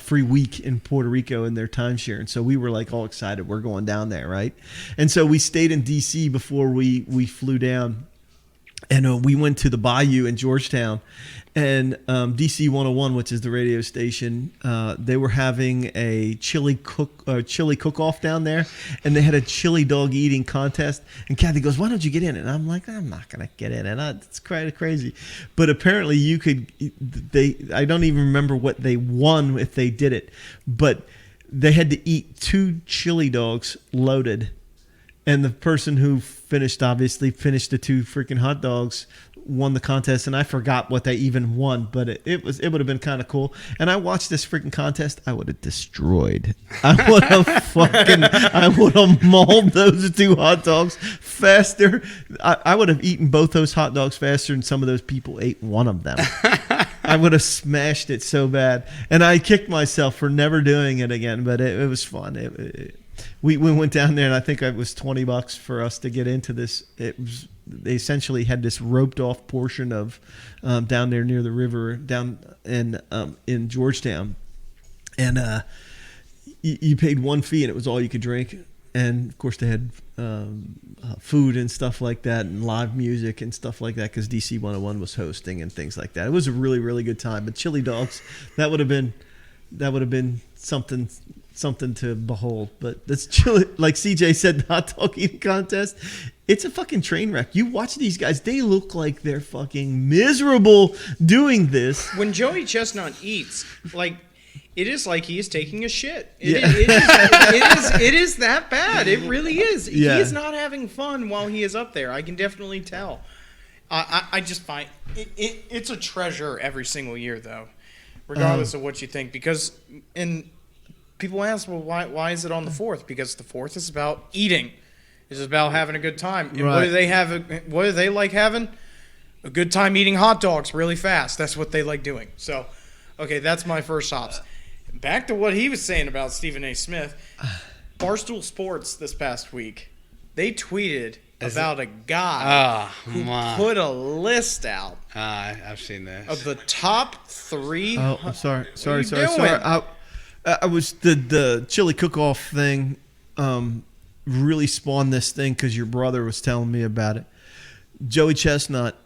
free week in Puerto Rico in their timeshare, and so we were like all excited. We're going down there, right? And so we stayed in D.C. before we flew down, and we went to the Bayou in Georgetown. And DC 101, which is the radio station, they were having a chili cook-off down there, and they had a chili dog eating contest. And Kathy goes, "Why don't you get in it?" And I'm like, "I'm not gonna get in it. It's crazy." But apparently, you could. I don't even remember what they won if they did it, but they had to eat 2 chili dogs loaded, and the person who finished the 2 freaking hot dogs won the contest, and I forgot what they even won, but it would have been kind of cool. And I watched this freaking contest. I would have destroyed. I would have mauled those 2 hot dogs faster. I would have eaten both those hot dogs faster than some of those people ate one of them. I would have smashed it so bad, and I kicked myself for never doing it again. But it was fun. We went down there, and I think it was $20 for us to get into this. They essentially had this roped off portion of down there near the river down in Georgetown, and you paid 1 fee, and it was all you could drink. And of course, they had food and stuff like that, and live music and stuff like that, because DC 101 was hosting and things like that. It was a really, really good time. But chili dogs, that would have been something to behold. But that's chili, like CJ said, the hot dog eating contest. It's a fucking train wreck. You watch these guys; they look like they're fucking miserable doing this.
When Joey Chestnut eats, like, it is like he is taking a shit. It is that bad. It really is.
Yeah.
He is not having fun while he is up there. I can definitely tell. I just find it's a treasure every single year, though, regardless of what you think. Because people ask, well, why is it on the 4th? Because the 4th is about eating. It's about having a good time. And
right.
What do they like having? A good time eating hot dogs really fast. That's what they like doing. So, okay, that's my first hops. Back to what he was saying about Stephen A. Smith. Barstool Sports this past week, they tweeted about a guy who put a list out.
I've seen this.
Of the top 3.
Oh, I'm sorry. I was the chili cook-off thing. really spawned this thing because your brother was telling me about it. Joey Chestnut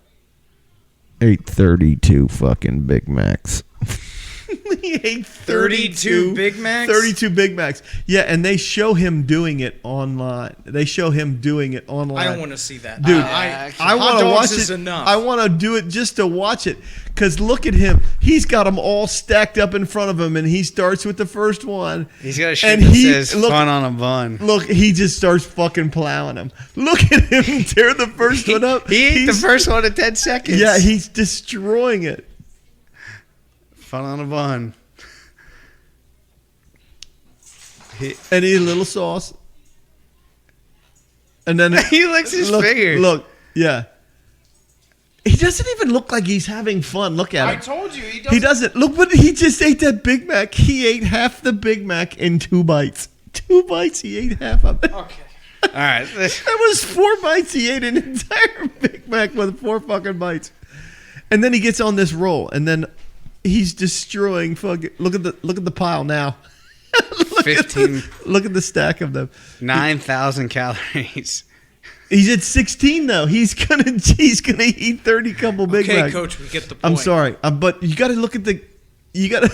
ate 32 fucking Big Macs. He ate
32 Big Macs?
32 Big Macs. Yeah, and they show him doing it online. I
don't want to see that.
Dude, I want to watch it.
Enough.
I want to do it just to watch it. Because look at him. He's got them all stacked up in front of him, and he starts with the first one.
He's got a shirt that says fun on a bun.
Look, he just starts fucking plowing them. Look at him tear the first one up.
He ate the first one in 10 seconds.
Yeah, he's destroying it.
Fun on a bun.
And eat a little sauce. And then
he licks his finger.
Look, yeah. He doesn't even look like he's having fun. Look at him.
I told you he doesn't.
He doesn't. Look, but he just ate that Big Mac. He ate half the Big Mac in 2 bites. 2 bites, he ate half of it.
Okay.
All right.
That was 4 bites. He ate an entire Big Mac with 4 fucking bites. And then he gets on this roll, and then he's destroying fucking. Look at the pile now.
15.
Look at the stack of them.
9,000 calories.
He's at 16 though. He's gonna eat 30 couple Big Macs.
Okay, Coach, we get the point.
I'm sorry, but you got to look at the. You got to.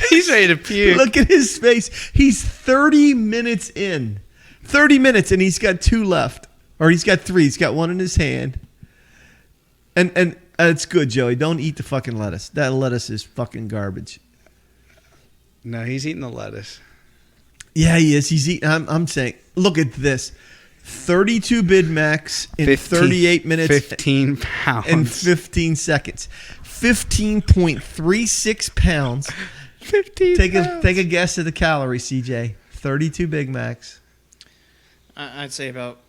He's ready to puke.
Look at his face. He's 30 minutes in. 30 minutes, and he's got 2 left, or he's got 3. He's got 1 in his hand. And it's good, Joey. Don't eat the fucking lettuce. That lettuce is fucking garbage.
No, he's eating the lettuce.
Yeah, he is. He's eating. I'm saying, look at this. 32 Big Macs in 38 minutes.
15 pounds.
In 15 seconds. 15.36 pounds.
15 pounds.
Take a guess at the calories, CJ. 32 Big Macs.
I'd say about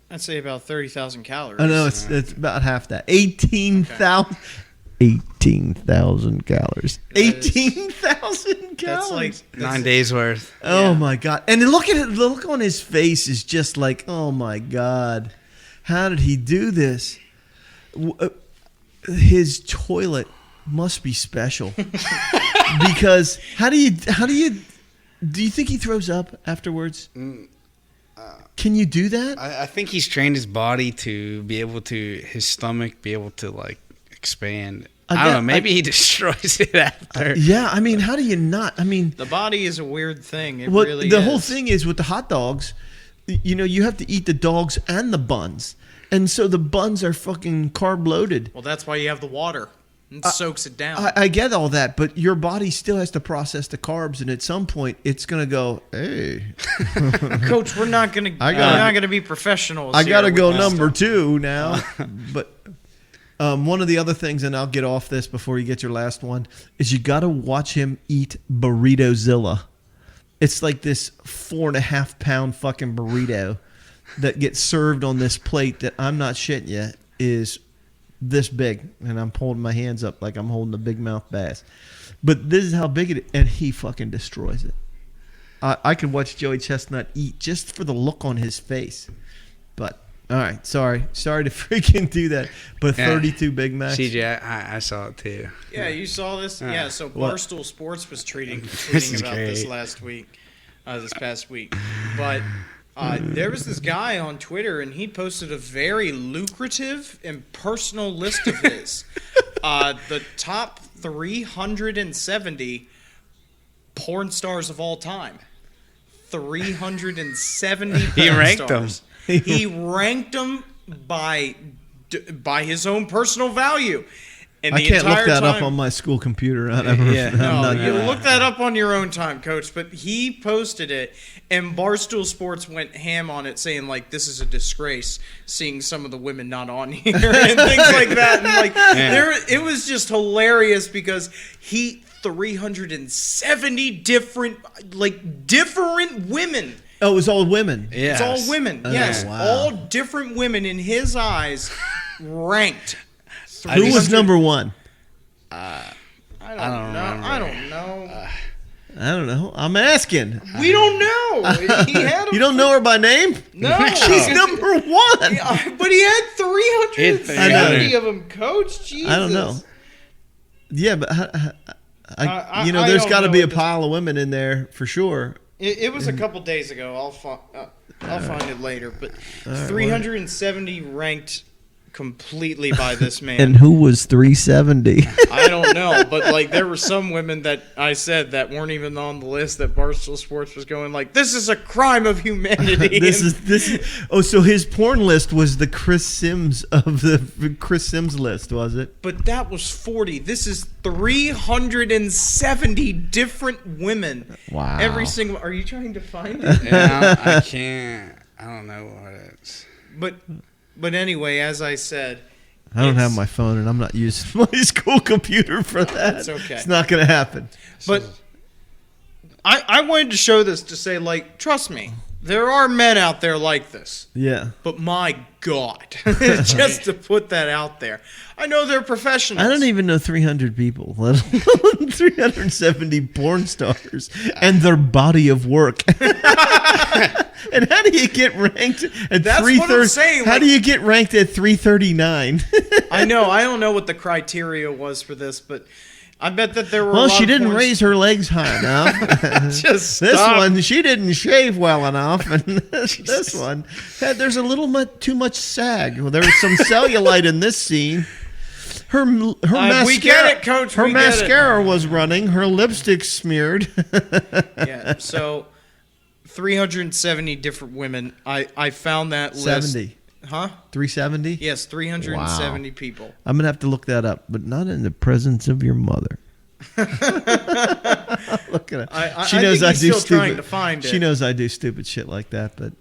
30,000 calories.
I know it's about half that. 18,000 18,000 calories. 18,000 calories.
That's like
9 days worth.
Oh my God. And look at it. The look on his face is just like, oh my God. How did he do this? His toilet must be special. Because do you think he throws up afterwards? Can you do that?
I think he's trained his body to be able to, his stomach be able to like expand. I don't know. Maybe he destroys it after.
Yeah, I mean, how do you not? I mean,
the body is a weird thing. It really is.
The whole thing is with the hot dogs, you have to eat the dogs and the buns. And so the buns are fucking carb loaded.
Well, that's why you have the water. It soaks it down.
I get all that, but your body still has to process the carbs, and at some point, it's gonna go. Hey,
Coach, we're not gonna be professionals.
I gotta go number 2 now. But one of the other things, and I'll get off this before you get your last one, is you gotta watch him eat Burritozilla. It's like this 4.5 pound fucking burrito that gets served on this plate that I'm not shitting you is this big, and I'm holding my hands up like I'm holding a big mouth bass. But this is how big it is, and he fucking destroys it. I could watch Joey Chestnut eat just for the look on his face. But all right, sorry to freaking do that. But 32 Big Macs.
CJ, I saw it too.
Yeah, you saw this. Yeah, so
what?
Barstool Sports was tweeting about
great.
this this past week, but. There was this guy on Twitter, and he posted a very lucrative and personal list of his. The top 370 porn stars of all time. 370
He
porn
ranked
stars. He ranked them by his own personal value. And
I can't look that up on my school computer. Look
that up on your own time, Coach. But he posted it, and Barstool Sports went ham on it, saying like, "This is a disgrace." Seeing some of the women not on here and things like that, and it was just hilarious because 370 different women.
Oh, it was all women.
Yes. It's all women. Yes,
wow.
All different women in his eyes ranked.
Who was number 1?
I don't know.
I don't know. I'm asking.
We don't know. He had
you don't know her by name?
No.
She's number 1.
But he had 370 of them, Coach. Jesus.
I don't know. Yeah, but there's got to be a pile of women in there for sure.
It was a couple days ago. I'll find it later. But 370 ranked completely by this man.
And who was 370?
I don't know, but like there were some women that I said that weren't even on the list that Barstool Sports was going like, this is a crime of humanity.
So his porn list was the Chris Sims of the Chris Sims list, was it?
But that was 40. This is 370 different women.
Wow.
Every single. Are you trying to find it?
Yeah, I can't. I don't know what it's.
But anyway, as I said,
I don't have my phone, and I'm not using my school computer for that.
It's okay.
It's not going to happen.
But I wanted to show this to say, like, trust me, there are men out there like this.
Yeah.
But my God, just to put that out there. I know they're professionals.
I don't even know 300 people, let alone 370 porn stars and their body of work. And how do you get ranked at 330? What I'm saying. How do you get ranked at 339?
I know. I don't know what the criteria was for this, but I bet that there were.
Well, she didn't raise her legs high enough.
Just
this one, she didn't shave well enough, and this one, there's a little too much sag. Well, there was some cellulite in this scene. Her mascara,
we get it, Coach.
Her mascara was running. Her lipstick smeared.
Yeah. So, 370 different women. I found that list.
70.
Huh?
370?
Yes, 370 people.
I'm going to have to look that up, but not in the presence of your mother. Look at her. She knows I do
still
stupid.
Trying to find it.
She knows I do stupid shit like that, but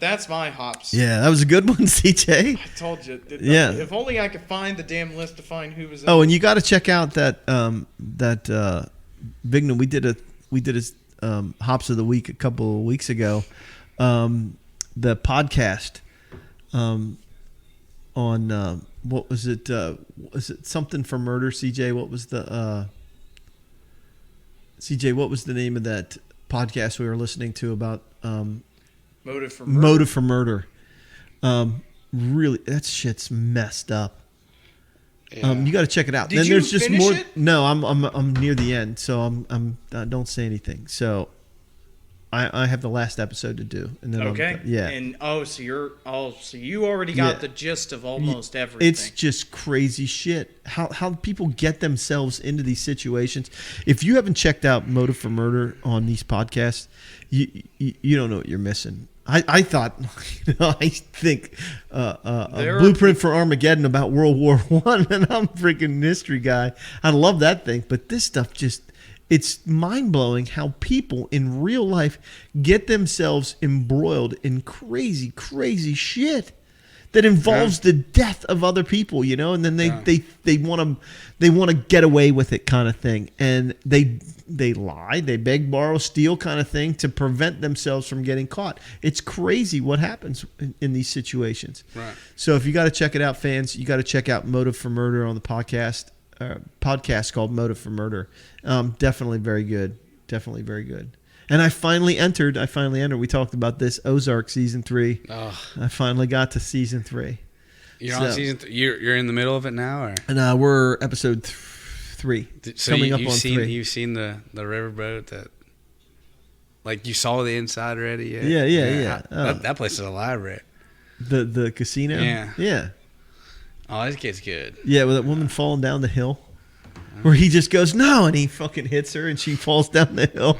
that's my hops.
yeah, that was a good one, CJ.
I told you.
Yeah.
If only I could find the damn list to find who was in
and you got to check out that Vigna. We did a hops of the week a couple of weeks ago. The podcast on what was it? Was it something for murder? CJ, what was the What was the name of that podcast we were listening to about
Motive for Murder?
Motive for Murder. Really, that shit's messed up. Yeah. You got to check it out.
Did
then
you
there's just
finish
more.
It?
No, I'm near the end, so I don't say anything. So I have the last episode to do, and then
okay.
Yeah.
And so you already got the gist of almost everything.
It's just crazy shit. How people get themselves into these situations. If you haven't checked out Motive for Murder on these podcasts, you don't know what you're missing. I thought, I think a Blueprint for Armageddon about World War I, and I'm a freaking history guy. I love that thing, but this stuff it's mind-blowing how people in real life get themselves embroiled in crazy, crazy shit that involves the death of other people, and then they want to get away with it kind of thing, and they lie, they beg, borrow, steal kind of thing to prevent themselves from getting caught. It's crazy what happens in these situations.
Right.
So if you got to check it out, fans, you got to check out Motive for Murder on the podcast called Motive for Murder. Definitely very good. Definitely very good. And I finally entered. We talked about this Ozark season 3.
Oh.
I finally got to season 3.
You're on season 3. You're in the middle of it now, or?
And we're episode 3.
So
coming up on
3.
3.
You've seen the riverboat that, like, you saw the inside already?
Yeah.
That place is alive, right?
The casino. Yeah.
Oh, this kid's good.
Yeah, with that woman falling down the hill, where he just goes no, and he fucking hits her, and she falls down the hill.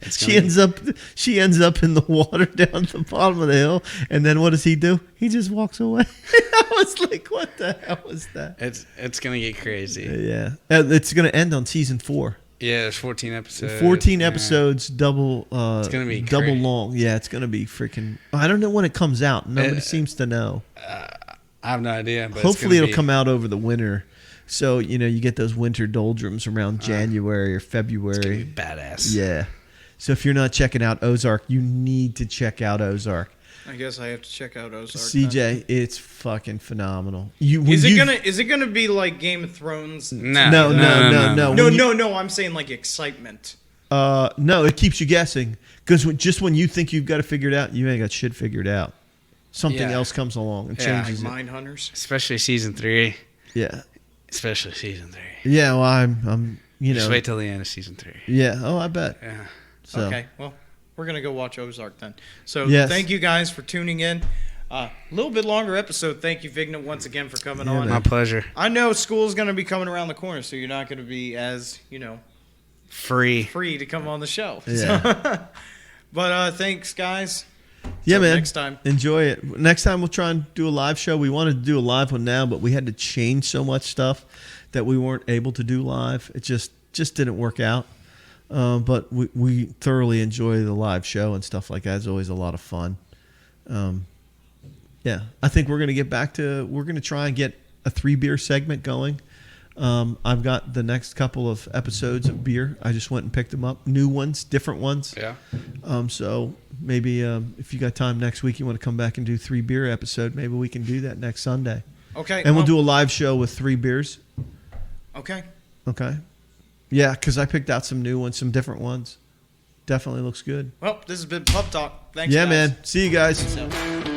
She ends up in the water down at the bottom of the hill, and then what does he do? He just walks away. I was like, what the hell was that?
It's gonna get crazy.
Yeah, it's gonna end on season 4.
Yeah, there's 14 episodes.
14 episodes, double. It's
gonna be
double long. Yeah, it's gonna be freaking. I don't know when it comes out. Nobody seems to know.
I have no idea. But
hopefully it'll come out over the winter. So, you get those winter doldrums around January or February.
It's going to be badass.
Yeah. So if you're not checking out Ozark, you need to check out Ozark.
I guess I have to check out Ozark.
CJ, it's fucking phenomenal.
Is it gonna be like Game of Thrones?
No.
No. I'm saying like excitement.
No, it keeps you guessing because just when you think you've got it figured out, you ain't got shit figured out. Something else comes along and changes
like Mind Hunters,
especially season 3.
Yeah,
especially season 3.
Yeah, well, I'm
just wait till the end of season 3.
Yeah. Oh, I bet.
Yeah.
So.
Okay, well, we're going to go watch Ozark then. So
Yes.
Thank you guys for tuning in. A little bit longer episode. Thank you, Vigna, once again for coming on.
My pleasure.
I know school's going to be coming around the corner, so you're not going to be as,
Free
to come on the show.
Yeah.
But thanks, guys.
Yeah,
Till
man.
next time.
Enjoy it. Next time we'll try and do a live show. We wanted to do a live one now, but we had to change so much stuff that we weren't able to do live. It just didn't work out. But we thoroughly enjoy the live show and stuff like that. It's always a lot of fun. Yeah, I think we're going to try and get a 3-beer segment going. I've got the next couple of episodes of beer. I just went and picked them up. New ones, different ones.
Yeah.
So maybe if you got time next week, you want to come back and do 3-beer episode, maybe we can do that next Sunday.
Okay.
And we'll do a live show with 3 beers.
Okay.
Okay. Yeah, because I picked out some new ones, some different ones. Definitely looks good.
Well, this has been Pub Talk. Thanks,
Yeah,
guys.
man. See you guys.
Peace out.